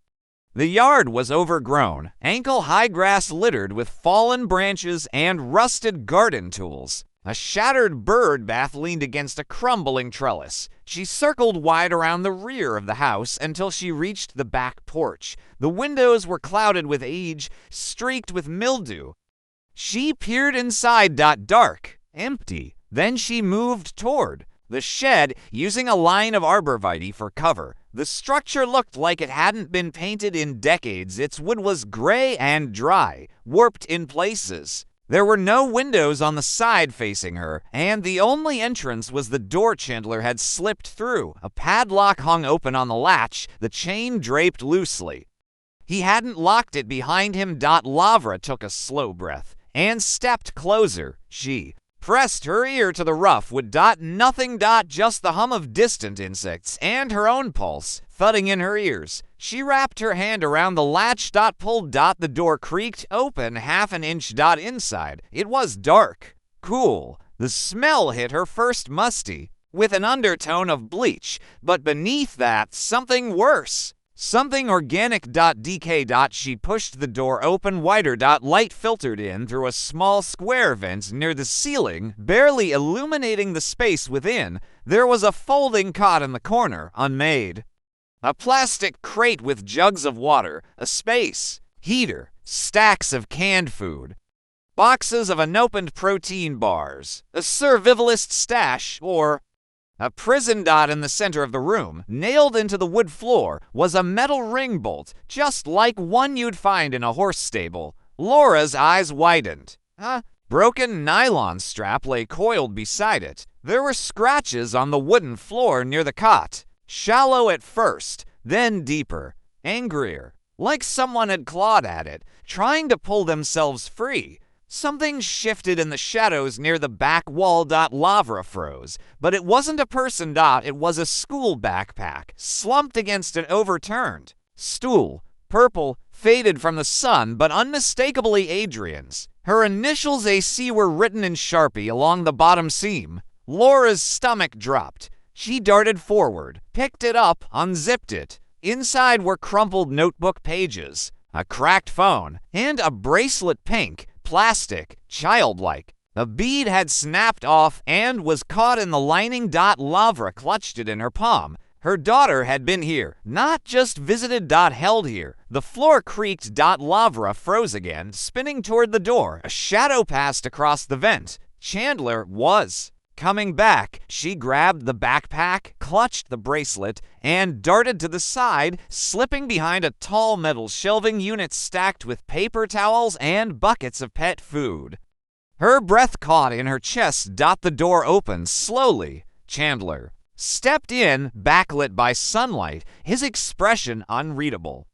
The yard was overgrown, ankle-high grass littered with fallen branches and rusted garden tools. A shattered bird bath leaned against a crumbling trellis. She circled wide around the rear of the house until she reached the back porch. The windows were clouded with age, streaked with mildew. She peered inside. Dark, empty. Then she moved toward the shed, using a line of arborvitae for cover. The structure looked like it hadn't been painted in decades. Its wood was gray and dry, warped in places. There were no windows on the side facing her, and the only entrance was the door Chandler had slipped through. A padlock hung open on the latch, the chain draped loosely. He hadn't locked it behind him. Lavra took a slow breath and stepped closer. She pressed her ear to the rough wood. Nothing. Just the hum of distant insects and her own pulse thudding in her ears. She wrapped her hand around the latch. Pulled. The door creaked open half an inch. Inside, it was dark, cool. The smell hit her first musty, with an undertone of bleach, but beneath that, something worse. Something organic. Decay. She pushed the door open wider. Light filtered in through a small square vent near the ceiling, barely illuminating the space within. There was a folding cot in the corner, unmade. A plastic crate with jugs of water, a space heater, stacks of canned food, boxes of unopened protein bars, a survivalist stash, or a prison. In the center of the room, nailed into the wood floor, was a metal ring bolt, just like one you'd find in a horse stable. Laura's eyes widened. A broken nylon strap lay coiled beside it. There were scratches on the wooden floor near the cot, shallow at first, then deeper, angrier, like someone had clawed at it, trying to pull themselves free. Something shifted in the shadows near the back wall. Lavra froze, but it wasn't a person. It was a school backpack, slumped against an overturned stool, purple, faded from the sun, but unmistakably Adrian's. Her initials AC were written in Sharpie along the bottom seam. Laura's stomach dropped. She darted forward, picked it up, unzipped it. Inside were crumpled notebook pages, a cracked phone, and a bracelet, pink, plastic, childlike. The bead had snapped off and was caught in the lining. Lavra clutched it in her palm. Her daughter had been here, not just visited. Held here. The floor creaked. Lavra froze again, spinning toward the door. A shadow passed across the vent. Chandler was coming back. She grabbed the backpack, clutched the bracelet, and darted to the side, slipping behind a tall metal shelving unit stacked with paper towels and buckets of pet food. Her breath caught in her chest. The door opened slowly. Chandler stepped in, backlit by sunlight, his expression unreadable.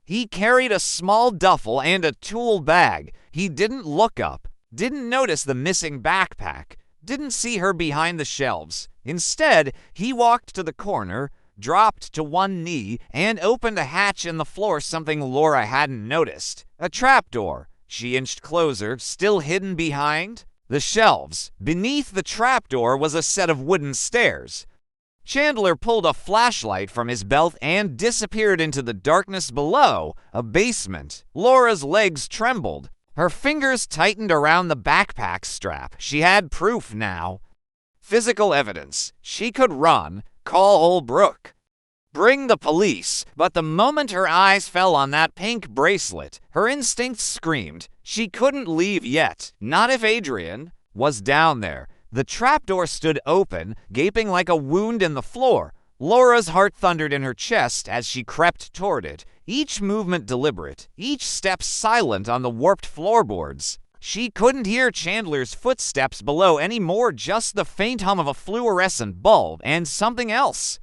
He carried a small duffel and a tool bag. He didn't look up, didn't notice the missing backpack, didn't see her behind the shelves. Instead, he walked to the corner, dropped to one knee, and opened a hatch in the floor, something Laura hadn't noticed. A trapdoor. She inched closer, still hidden behind the shelves. Beneath the trapdoor was a set of wooden stairs. Chandler pulled a flashlight from his belt and disappeared into the darkness below, a basement. Laura's legs trembled. Her fingers tightened around the backpack strap. She had proof now. Physical evidence. She could run, call old Brooke, bring the police, but the moment her eyes fell on that pink bracelet, her instincts screamed. She couldn't leave yet, not if Adrian was down there. The trapdoor stood open, gaping like a wound in the floor. Laura's heart thundered in her chest as she crept toward it, each movement deliberate, each step silent on the warped floorboards. She couldn't hear Chandler's footsteps below anymore, just the faint hum of a fluorescent bulb and something else.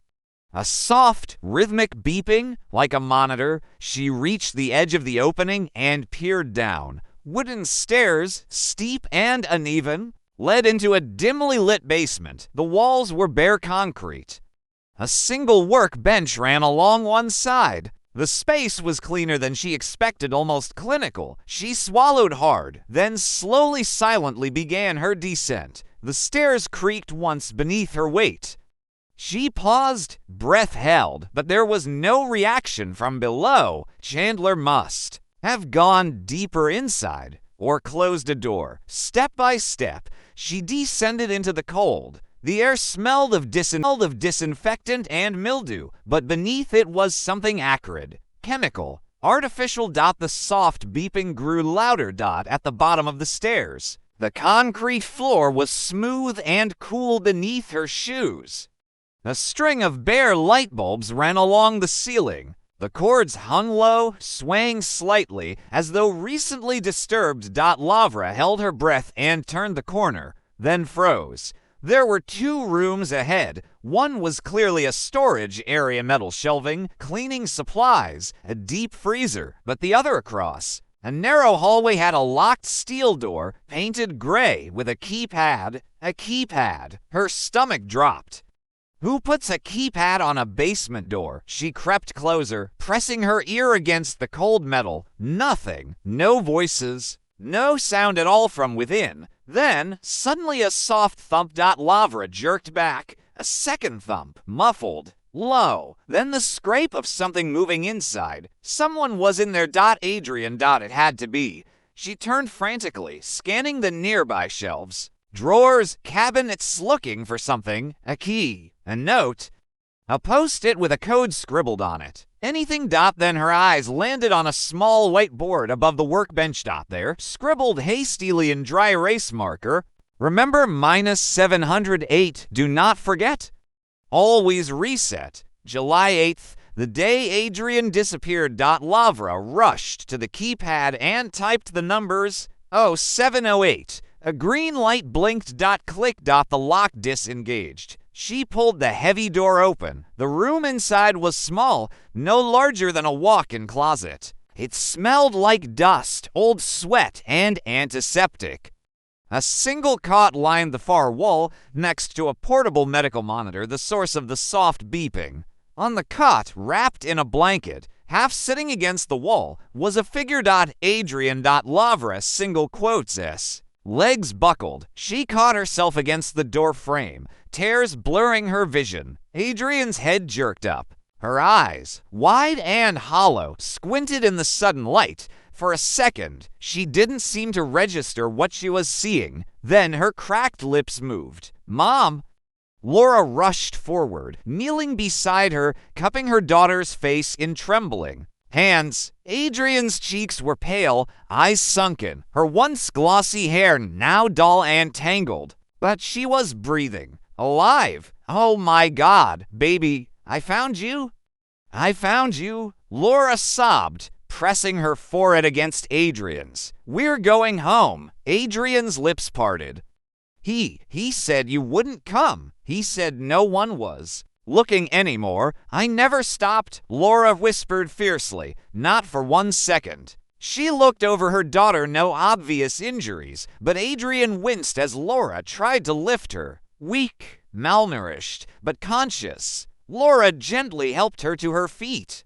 A soft, rhythmic beeping, like a monitor. She reached the edge of the opening and peered down. Wooden stairs, steep and uneven, led into a dimly lit basement. The walls were bare concrete. A single workbench ran along one side. The space was cleaner than she expected, almost clinical. She swallowed hard, then slowly, silently began her descent. The stairs creaked once beneath her weight. She paused, breath held, but there was no reaction from below. Chandler must have gone deeper inside, or closed a door. Step by step, she descended into the cold. The air smelled of disinfectant and mildew, but beneath it was something acrid, chemical, artificial. The soft beeping grew louder. At the bottom of the stairs, the concrete floor was smooth and cool beneath her shoes. A string of bare light bulbs ran along the ceiling. The cords hung low, swaying slightly, as though recently disturbed. Lavra held her breath and turned the corner, then froze. There were two rooms ahead. One was clearly a storage area, metal shelving, cleaning supplies, a deep freezer, but the other across, a narrow hallway, had a locked steel door, painted gray, with a keypad. A keypad. Her stomach dropped. Who puts a keypad on a basement door? She crept closer, pressing her ear against the cold metal. Nothing. No voices. No sound at all from within. Then, suddenly a soft thump. Lavra jerked back. A second thump, muffled, low. Then the scrape of something moving inside. Someone was in there. Adrian. It had to be. She turned frantically, scanning the nearby shelves, drawers, cabinets, looking for something. A key, a note, a post-it with a code scribbled on it. Anything. Then her eyes landed on a small white board above the workbench. There, scribbled hastily in dry erase marker, remember -708, do not forget. Always reset. July 8th, the day Adrian disappeared. Lavra rushed to the keypad and typed the numbers. 0708. A green light blinked. Click. The lock disengaged. She pulled the heavy door open. The room inside was small, no larger than a walk-in closet. It smelled like dust, old sweat, and antiseptic. A single cot lined the far wall, next to a portable medical monitor, the source of the soft beeping. On the cot, wrapped in a blanket, half sitting against the wall, was a figure. Adrian. Lavra, single quotes S. Legs buckled. She caught herself against the door frame, tears blurring her vision. Adrian's head jerked up. Her eyes, wide and hollow, squinted in the sudden light. For a second, she didn't seem to register what she was seeing. Then her cracked lips moved. Mom! Laura rushed forward, kneeling beside her, cupping her daughter's face in trembling hands. Adrian's cheeks were pale, eyes sunken, her once glossy hair now dull and tangled. But she was breathing, alive. Oh my God, baby, I found you. I found you. Laura sobbed, pressing her forehead against Adrian's. We're going home. Adrian's lips parted. He said you wouldn't come. He said no one was looking anymore. I never stopped, Laura whispered fiercely, not for 1 second. She looked over her daughter, no obvious injuries, but Adrian winced as Laura tried to lift her. Weak, malnourished, but conscious, Laura gently helped her to her feet.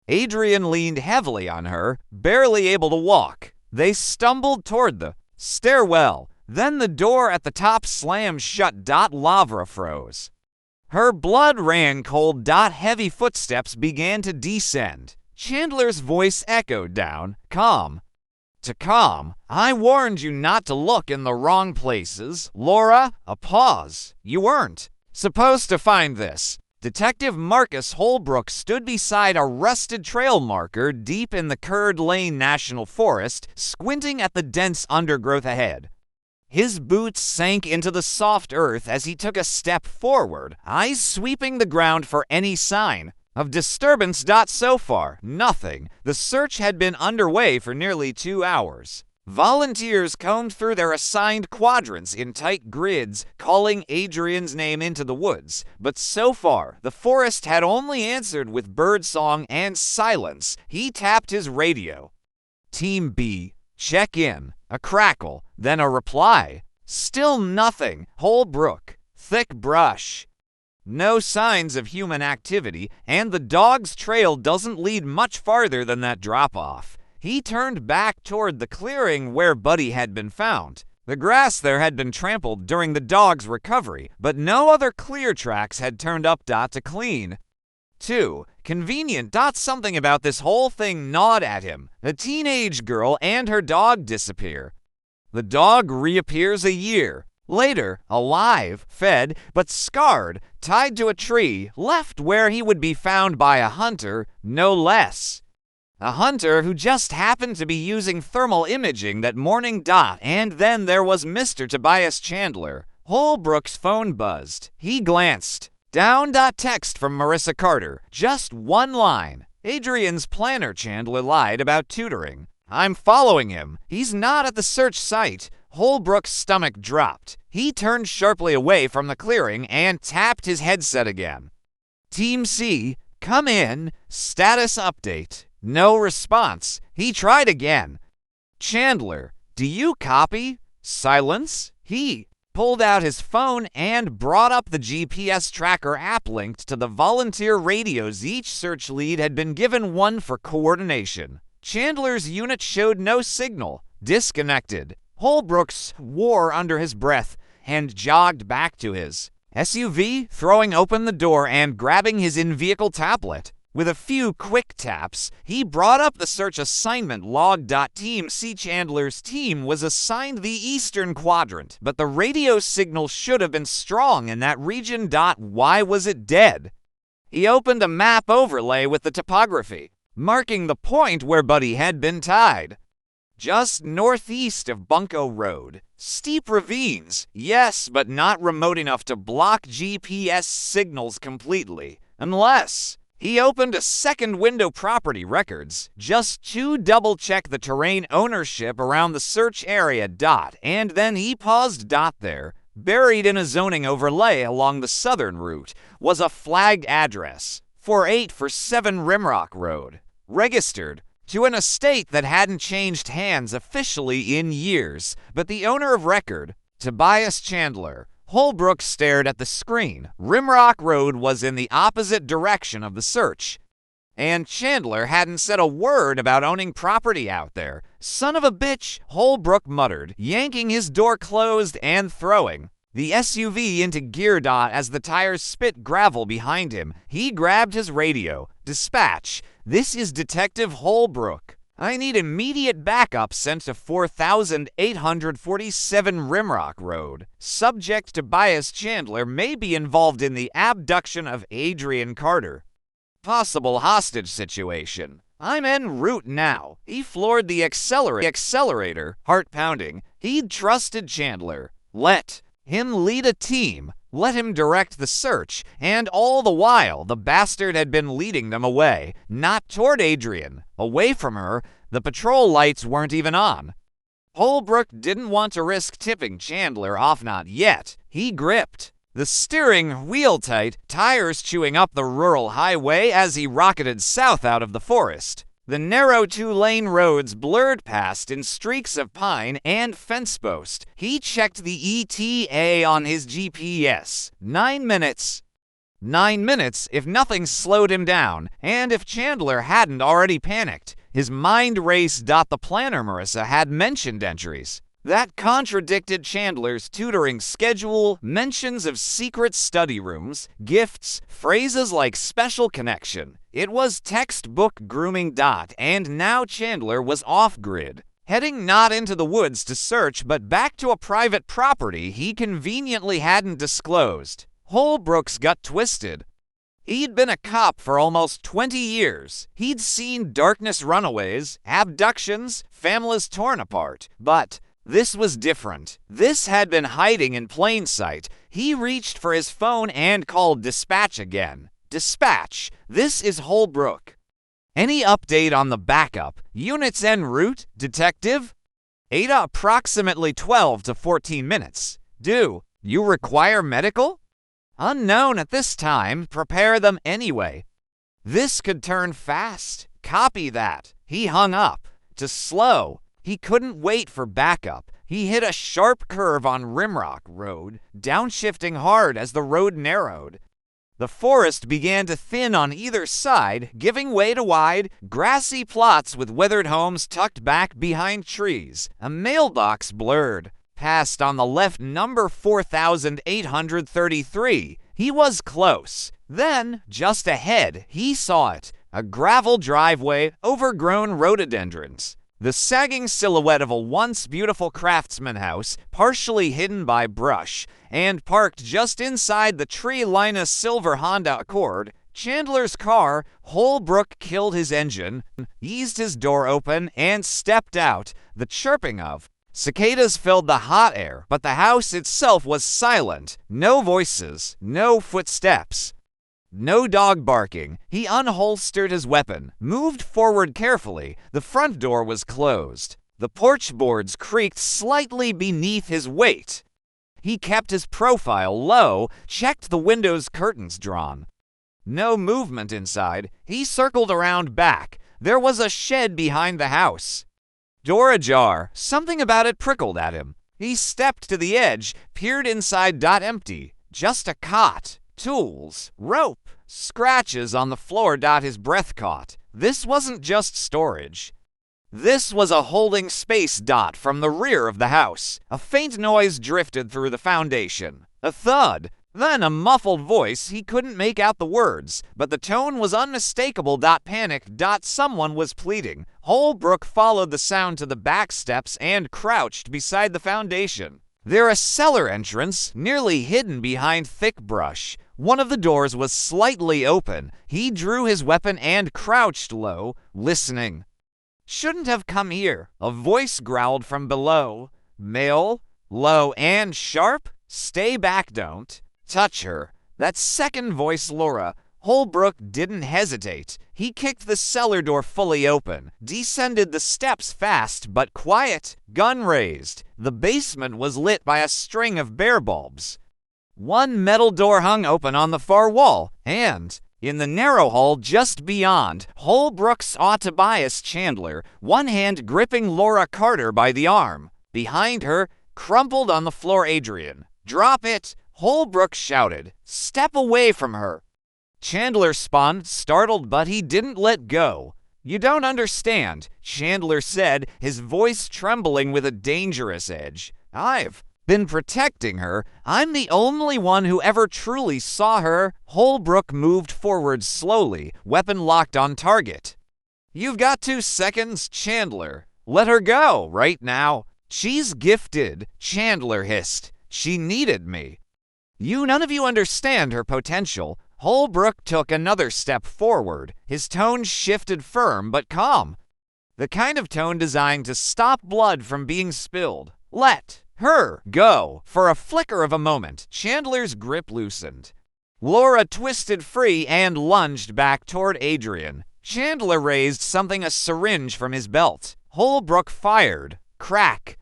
Adrian leaned heavily on her, barely able to walk. They stumbled toward the stairwell. Then the door at the top slammed shut. Lavra froze. Her blood ran cold. Heavy footsteps began to descend. Chandler's voice echoed down, calm. To calm. I warned you not to look in the wrong places. Laura, a pause. You weren't supposed to find this. Detective Marcus Holbrook stood beside a rusted trail marker deep in the Curd Lane National Forest, squinting at the dense undergrowth ahead. His boots sank into the soft earth as he took a step forward, eyes sweeping the ground for any sign of disturbance. So far, nothing. The search had been underway for nearly 2 hours. Volunteers combed through their assigned quadrants in tight grids, calling Adrian's name into the woods. But so far, the forest had only answered with birdsong and silence. He tapped his radio. Team B, check in. A crackle, then a reply. Still nothing. Holbrook. Thick brush. No signs of human activity, and the dog's trail doesn't lead much farther than that drop-off. He turned back toward the clearing where Buddy had been found. The grass there had been trampled during the dog's recovery, but no other clear tracks had turned up. To clean. 2. Convenient. Something about this whole thing gnawed at him. A teenage girl and her dog disappear. The dog reappears a year later, alive, fed, but scarred, tied to a tree, left where he would be found by a hunter, no less. A hunter who just happened to be using thermal imaging that morning. And then there was Mr. Tobias Chandler. Holbrook's phone buzzed. He glanced down. Text from Marissa Carter. Just one line. Adrian's planner. Chandler lied about tutoring. I'm following him. He's not at the search site. Holbrook's stomach dropped. He turned sharply away from the clearing and tapped his headset again. Team C, come in. Status update. No response. He tried again. Chandler, do you copy? Silence. He pulled out his phone and brought up the GPS tracker app linked to the volunteer radios. Each search lead had been given one for coordination. Chandler's unit showed no signal. Disconnected. Holbrook swore under his breath and jogged back to his SUV, throwing open the door and grabbing his in-vehicle tablet. With a few quick taps, he brought up the search assignment log. Team C. Chandler's team was assigned the eastern quadrant, but the radio signal should have been strong in that region. Why was it dead? He opened a map overlay with the topography, marking the point where Buddy had been tied. Just northeast of Bunko Road. Steep ravines, yes, but not remote enough to block GPS signals completely. Unless he opened a second window, property records, just to double-check the terrain ownership around the search area. And then he paused. There, buried in a zoning overlay along the southern route, was a flagged address. 4847 Rimrock Road. Registered to an estate that hadn't changed hands officially in years, but the owner of record, Tobias Chandler. Holbrook stared at the screen. Rimrock Road was in the opposite direction of the search, and Chandler hadn't said a word about owning property out there. Son of a bitch, Holbrook muttered, yanking his door closed and throwing the SUV into gear. As the tires spit gravel behind him, he grabbed his radio. Dispatch, this is Detective Holbrook. I need immediate backup sent to 4847 Rimrock Road. Subject Tobias Chandler may be involved in the abduction of Adrian Carter. Possible hostage situation. I'm en route now. He floored the accelerator, heart pounding. He'd trusted Chandler. Let him lead a team. Let him direct the search, and all the while the bastard had been leading them away, not toward Adrian, away from her. The patrol lights weren't even on. Holbrook didn't want to risk tipping Chandler off, not yet. He gripped the steering wheel tight, tires chewing up the rural highway as he rocketed south out of the forest. The narrow two-lane roads blurred past in streaks of pine and fence post. He checked the ETA on his GPS. 9 minutes. 9 minutes if nothing slowed him down, and if Chandler hadn't already panicked. His mind raced. The planner Marissa had mentioned entries that contradicted Chandler's tutoring schedule, mentions of secret study rooms, gifts, phrases like special connection. It was textbook grooming. And now Chandler was off-grid, heading not into the woods to search, but back to a private property he conveniently hadn't disclosed. Holbrook's gut twisted. He'd been a cop for almost 20 years. He'd seen darkness runaways, abductions, families torn apart. But This was different. This had been hiding in plain sight. He reached for his phone and called dispatch again. Dispatch, this is Holbrook. Any update on the backup? Units en route, detective? Ada, approximately 12 to 14 minutes. Do you require medical? Unknown at this time. Prepare them anyway. This could turn fast. Copy that. He hung up. To slow. He couldn't wait for backup. He hit a sharp curve on Rimrock Road, downshifting hard as the road narrowed. The forest began to thin on either side, giving way to wide, grassy plots with weathered homes tucked back behind trees. A mailbox blurred. Passed on the left, number 4833. He was close. Then, just ahead, he saw it. A gravel driveway, overgrown rhododendrons. The sagging silhouette of a once beautiful craftsman house, partially hidden by brush, and parked just inside the tree line a silver Honda Accord. Chandler's car. Holbrook killed his engine, eased his door open, and stepped out. The chirping of cicadas filled the hot air, but the house itself was silent. No voices, no footsteps. No dog barking. He unholstered his weapon, moved forward carefully. The front door was closed. The porch boards creaked slightly beneath his weight. He kept his profile low, checked the window's curtains drawn. No movement inside. He circled around back. There was a shed behind the house. Door ajar. Something about it prickled at him. He stepped to the edge, peered inside. Empty. Just a cot. Tools, rope, scratches on the floor. His breath caught. This wasn't just storage. This was a holding space. From the rear of the house. A faint noise drifted through the foundation. A thud. Then a muffled voice. He couldn't make out the words, but the tone was unmistakable. Panic. Someone was pleading. Holbrook followed the sound to the back steps and crouched beside the foundation. There a cellar entrance, nearly hidden behind thick brush. One of the doors was slightly open. He drew his weapon and crouched low, listening. Shouldn't have come here. A voice growled from below. Male, low and sharp. Stay back, don't touch her. That second voice, Laura. Holbrook didn't hesitate. He kicked the cellar door fully open, descended the steps fast but quiet, gun raised. The basement was lit by a string of bare bulbs. One metal door hung open on the far wall, and in the narrow hall just beyond, Holbrook saw Tobias Chandler, one hand gripping Laura Carter by the arm. Behind her, crumpled on the floor, Adrian. Drop it! Holbrook shouted. Step away from her. Chandler spun, startled, but he didn't let go. You don't understand, Chandler said, his voice trembling with a dangerous edge. I've been protecting her. I'm the only one who ever truly saw her. Holbrook moved forward slowly, weapon locked on target. You've got 2 seconds, Chandler. Let her go, right now. She's gifted, Chandler hissed. She needed me. None of you understand her potential. Holbrook took another step forward. His tone shifted, firm but calm. The kind of tone designed to stop blood from being spilled. Let her go. For a flicker of a moment, Chandler's grip loosened. Laura twisted free and lunged back toward Adrian. Chandler raised something, a syringe, from his belt. Holbrook fired. Crack.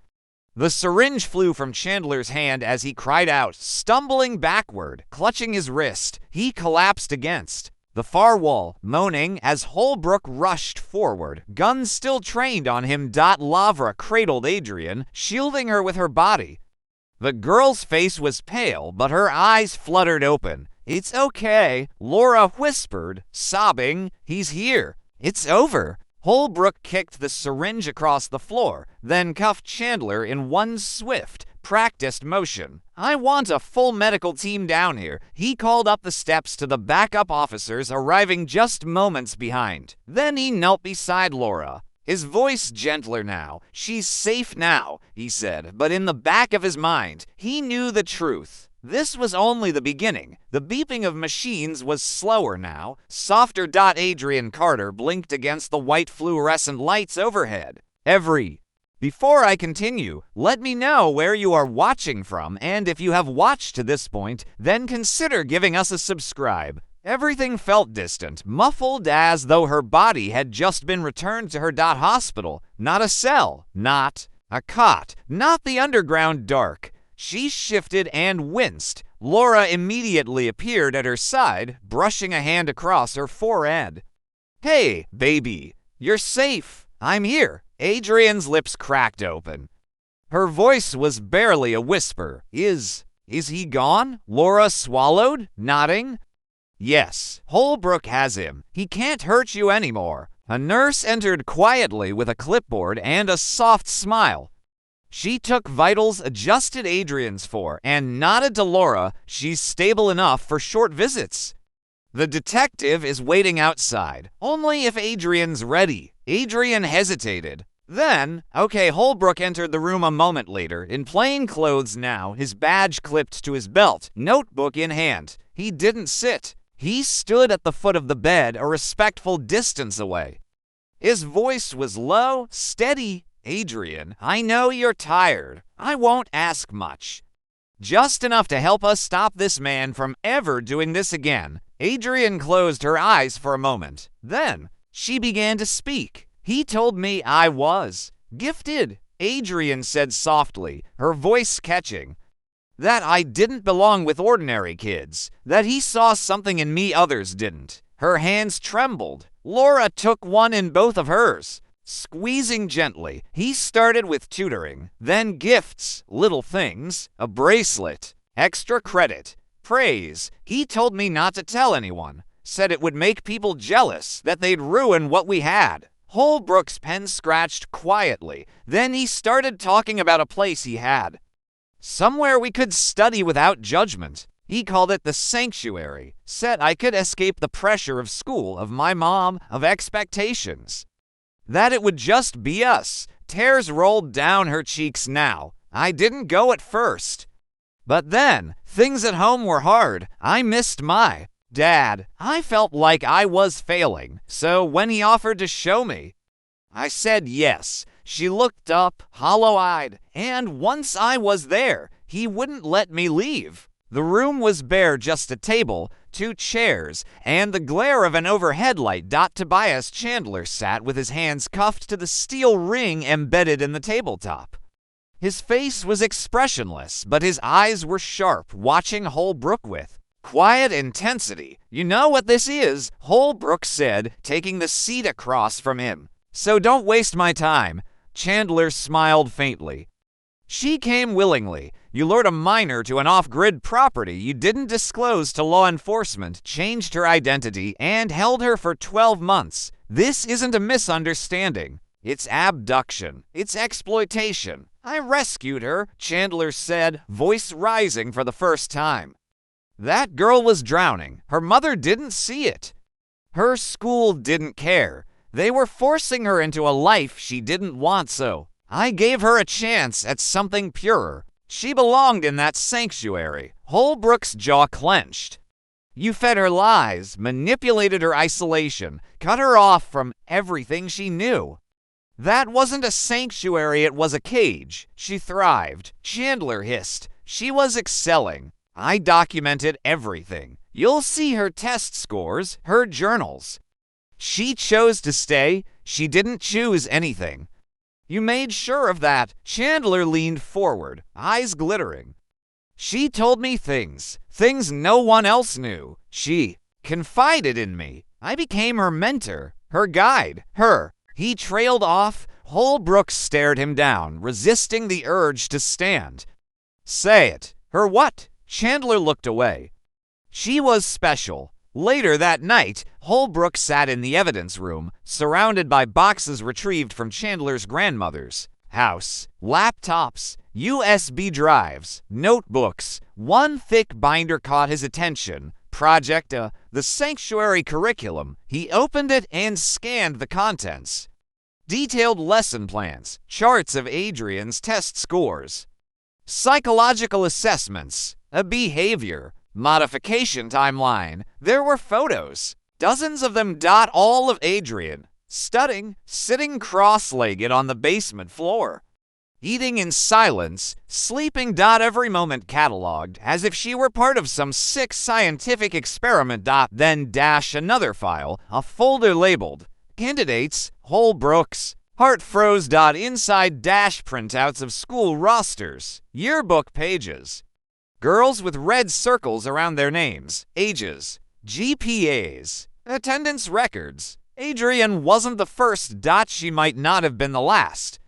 The syringe flew from Chandler's hand as he cried out, stumbling backward, clutching his wrist. He collapsed against the far wall, moaning as Holbrook rushed forward, gun still trained on him. Lavra cradled Adrian, shielding her with her body. The girl's face was pale, but her eyes fluttered open. It's okay, Laura whispered, sobbing. He's here. It's over. Holbrook kicked the syringe across the floor, then cuffed Chandler in one swift, practiced motion. I want a full medical team down here. He called up the steps to the backup officers, arriving just moments behind. Then he knelt beside Laura. His voice gentler now. She's safe now, he said, but in the back of his mind, he knew the truth. This was only the beginning. The beeping of machines was slower now, softer. Adrian Carter blinked against the white fluorescent lights overhead. Every Before I continue, let me know where you are watching from, and if you have watched to this point, then consider giving us a subscribe. Everything felt distant, muffled as though her body had just been returned to her hospital. Not a cell, not a cot, not the underground dark. She shifted and winced. Laura immediately appeared at her side, brushing a hand across her forehead. "Hey, baby, you're safe. I'm here." Adrian's lips cracked open. Her voice was barely a whisper. Is he gone?" Laura swallowed, nodding. "Yes, Holbrook has him. He can't hurt you anymore." A nurse entered quietly with a clipboard and a soft smile. She took vitals, adjusted Adrian's and nodded to Laura. "She's stable enough for short visits." "The detective is waiting outside. Only if Adrian's ready." Adrian hesitated. Then, Holbrook entered the room a moment later, in plain clothes now, his badge clipped to his belt, notebook in hand. He didn't sit. He stood at the foot of the bed, a respectful distance away. His voice was low, steady. "Adrian, I know you're tired. I won't ask much. Just enough to help us stop this man from ever doing this again." Adrian closed her eyes for a moment. Then she began to speak. "He told me I was gifted," Adrian said softly, her voice catching. "That I didn't belong with ordinary kids. That he saw something in me others didn't." Her hands trembled. Laura took one in both of hers. Squeezing gently, he started with tutoring, then gifts, little things, a bracelet, extra credit, praise. "He told me not to tell anyone. Said it would make people jealous, that they'd ruin what we had." Holbrook's pen scratched quietly. Then he started talking about a place he had. "Somewhere we could study without judgment. He called it the sanctuary. Said I could escape the pressure of school, of my mom, of expectations. That it would just be us." Tears rolled down her cheeks now. "I didn't go at first. But then, things at home were hard. I missed my dad. I felt like I was failing. So when he offered to show me, I said yes." She looked up, hollow-eyed, "And once I was there, he wouldn't let me leave." The room was bare, just a table, 2 chairs, and the glare of an overhead light. Tobias Chandler sat with his hands cuffed to the steel ring embedded in the tabletop. His face was expressionless, but his eyes were sharp, watching Holbrook with quiet intensity. "You know what this is," Holbrook said, taking the seat across from him. "So don't waste my time." Chandler smiled faintly. "She came willingly. You lured a minor to an off-grid property you didn't disclose to law enforcement, changed her identity, and held her for 12 months. This isn't a misunderstanding. It's abduction. It's exploitation. I rescued her," Chandler said, voice rising for the first time. "That girl was drowning. Her mother didn't see it. Her school didn't care. They were forcing her into a life she didn't want, so I gave her a chance at something purer. She belonged in that sanctuary." Holbrook's jaw clenched. "You fed her lies, manipulated her isolation, cut her off from everything she knew. That wasn't a sanctuary, it was a cage. She thrived." Chandler hissed. "She was excelling. I documented everything. You'll see her test scores, her journals. She chose to stay. She didn't choose anything. You made sure of that." Chandler leaned forward, eyes glittering. "She told me things no one else knew. She confided in me. I became her mentor, her guide, her." He trailed off. Holbrook stared him down, resisting the urge to stand. "Say it. Her what?" Chandler looked away. "She was special." Later that night, Holbrook sat in the evidence room, surrounded by boxes retrieved from Chandler's grandmother's house, laptops, USB drives, notebooks. One thick binder caught his attention. Project the Sanctuary Curriculum. He opened it and scanned the contents. Detailed lesson plans, charts of Adrian's test scores, psychological assessments, a behavior modification timeline. There were photos, dozens of them. All of Adrian, studying, sitting cross-legged on the basement floor. eating in silence, sleeping. Every moment cataloged as if she were part of some sick scientific experiment. Then another file, a folder labeled Candidates, Holbrooks. Heart froze. Inside printouts of school rosters, yearbook pages. Girls with red circles around their names, ages, GPAs, attendance records. Adrian wasn't the first. She might not have been the last.